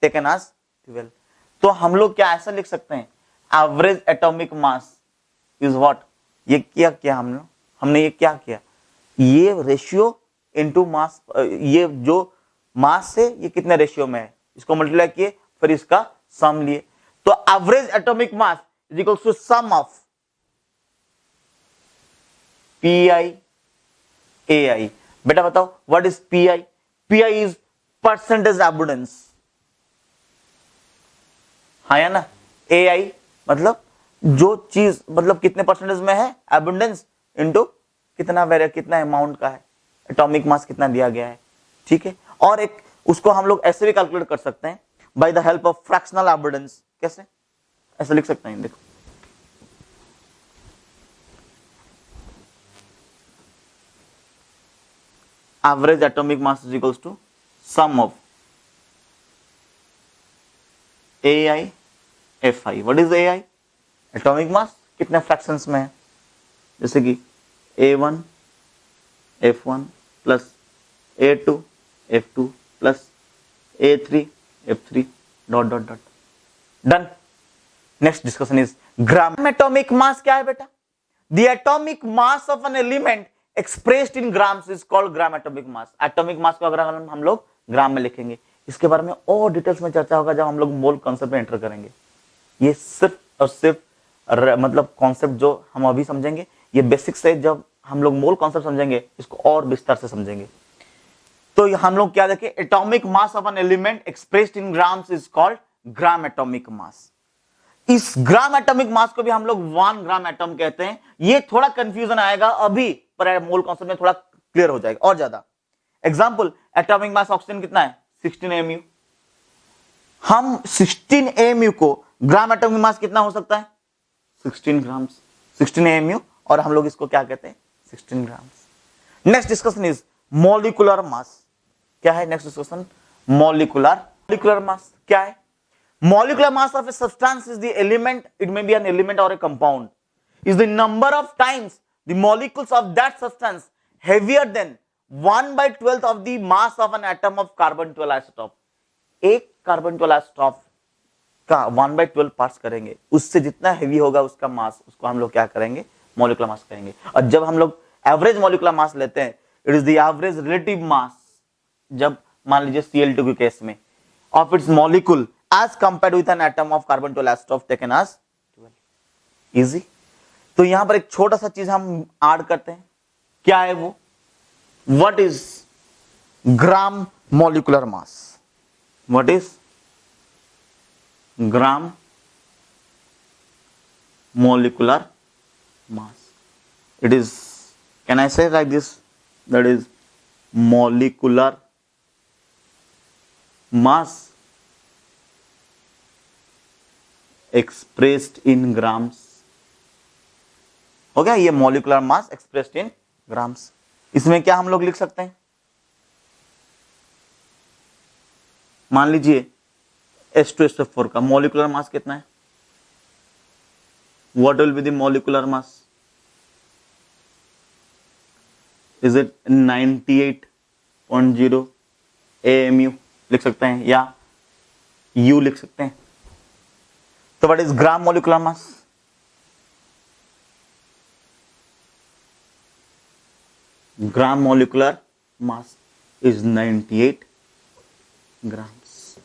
taken as 12. तो हम लोग क्या ऐसा लिख सकते हैं? Average atomic mass is what? ये क्या हमने ये क्या किया? ये रेशियो इनटू मास, ये जो मास है ये कितने रेशियो में है, इसको मल्टीप्लाई किए, फिर इसका सम लिए। तो average atomic mass is equal to sum of PI AI. बेटा बताओ what is PI? PI is percentage abundance, हाँ या ना? एआई मतलब जो चीज मतलब कितने परसेंटेज में है, एबुडेंस इनटू कितना अमाउंट का है, एटॉमिक मास कितना दिया गया है, ठीक है। और एक उसको हम लोग ऐसे भी कैलकुलेट कर सकते हैं by the help of fractional abundance. कैसे? ऐसे लिख सकते हैं, देखो average atomic mass is equals to sum of AI F I. What is AI? Atomic mass कितने फ्रैक्शंस में है, जैसे कि A1 F1 plus A2 F2 plus A3 F3 dot dot dot. Done. Next discussion is gram atomic mass. क्या है बेटा? The atomic mass of an element expressed in grams is called gram atomic mass. Atomic mass को अगर हम लोग ग्राम में लिखेंगे, इसके बारे में और डिटेल्स में चर्चा होगा जब हम लोग मोल कॉन्सेप्ट में एंटर करेंगे। ये सिर्फ और सिर्फ मतलब कॉन्सेप्ट जो हम अभी समझेंगे ये बेसिक्स है, जब हम लोग मोल कॉन्सेप्ट समझेंगे इसको और विस्तार से समझेंगे। तो हम लोग क्या देखें, atomic mass of an element expressed in grams is called gram atomic मास। इस ग्राम एटॉमिक मास को भी हम लोग 1 ग्राम एटम कहते हैं। ये थोड़ा कंफ्यूजन आएगा अभी, पर मोल कॉन्सेप्ट में थोड़ा क्लियर हो जाएगा और ज्यादा। एग्जांपल, एटॉमिक मास ऑक्सीजन कितना है? 16 mu। हम 16 mu को ग्राम एटॉमिक मास कितना हो सकता है? 16 ग्राम्स। 16 mu और हम लोग इसको क्या कहते हैं 16 grams. Next discussion is molecular mass. क्या है नेक्स्ट डिस्कशन? मॉलिकुलर मास क्या है? Molecular mass of a substance is the element, it may be an element or a compound, is the number of times the molecules of that substance heavier than 1/12 of the mass of an atom of carbon 12 isotope। एक carbon 12 isotope का 1/12 parts करेंगे, उससे जितना heavy होगा उसका मास, उसको हम लोग क्या करेंगे? मॉलिकुलर मास कहेंगे। और जब हम लोग एवरेज मॉलिकुलर मास लेते हैं, it is the average relative mass, जब मान लीजिए Cl2 के केस में, of its molecule as compared with an atom of carbon 12 isotope taken as 12। Easy. तो यहां पर एक छोटा सा चीज हम ऐड करते हैं, क्या है वो? What is gram molecular mass? What is gram molecular mass? It is, can I say like this, that is molecular mass expressed in grams। हो गया ये molecular mass expressed in grams। इसमें क्या हम लोग लिख सकते हैं? मान लीजिए H2SO4 का molecular mass कितना है? What will be the molecular mass? Is it 98.0 AMU लिख सकते हैं या U लिख सकते हैं। तो what is gram molecular mass? Gram molecular mass is 98 grams।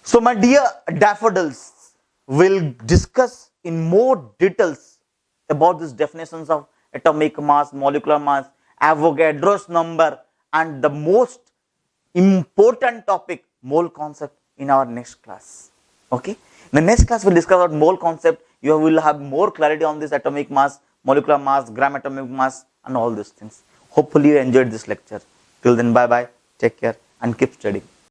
So my dear daffodils, we'll discuss in more details about these definitions of atomic mass, molecular mass, Avogadro's number, and the most important topic, mole concept, in our next class। Okay, in the next class we'll discuss about mole concept. You will have more clarity on this atomic mass, molecular mass, gram atomic mass, and all these things. Hopefully you enjoyed this lecture. Till then, bye bye, take care, and keep studying.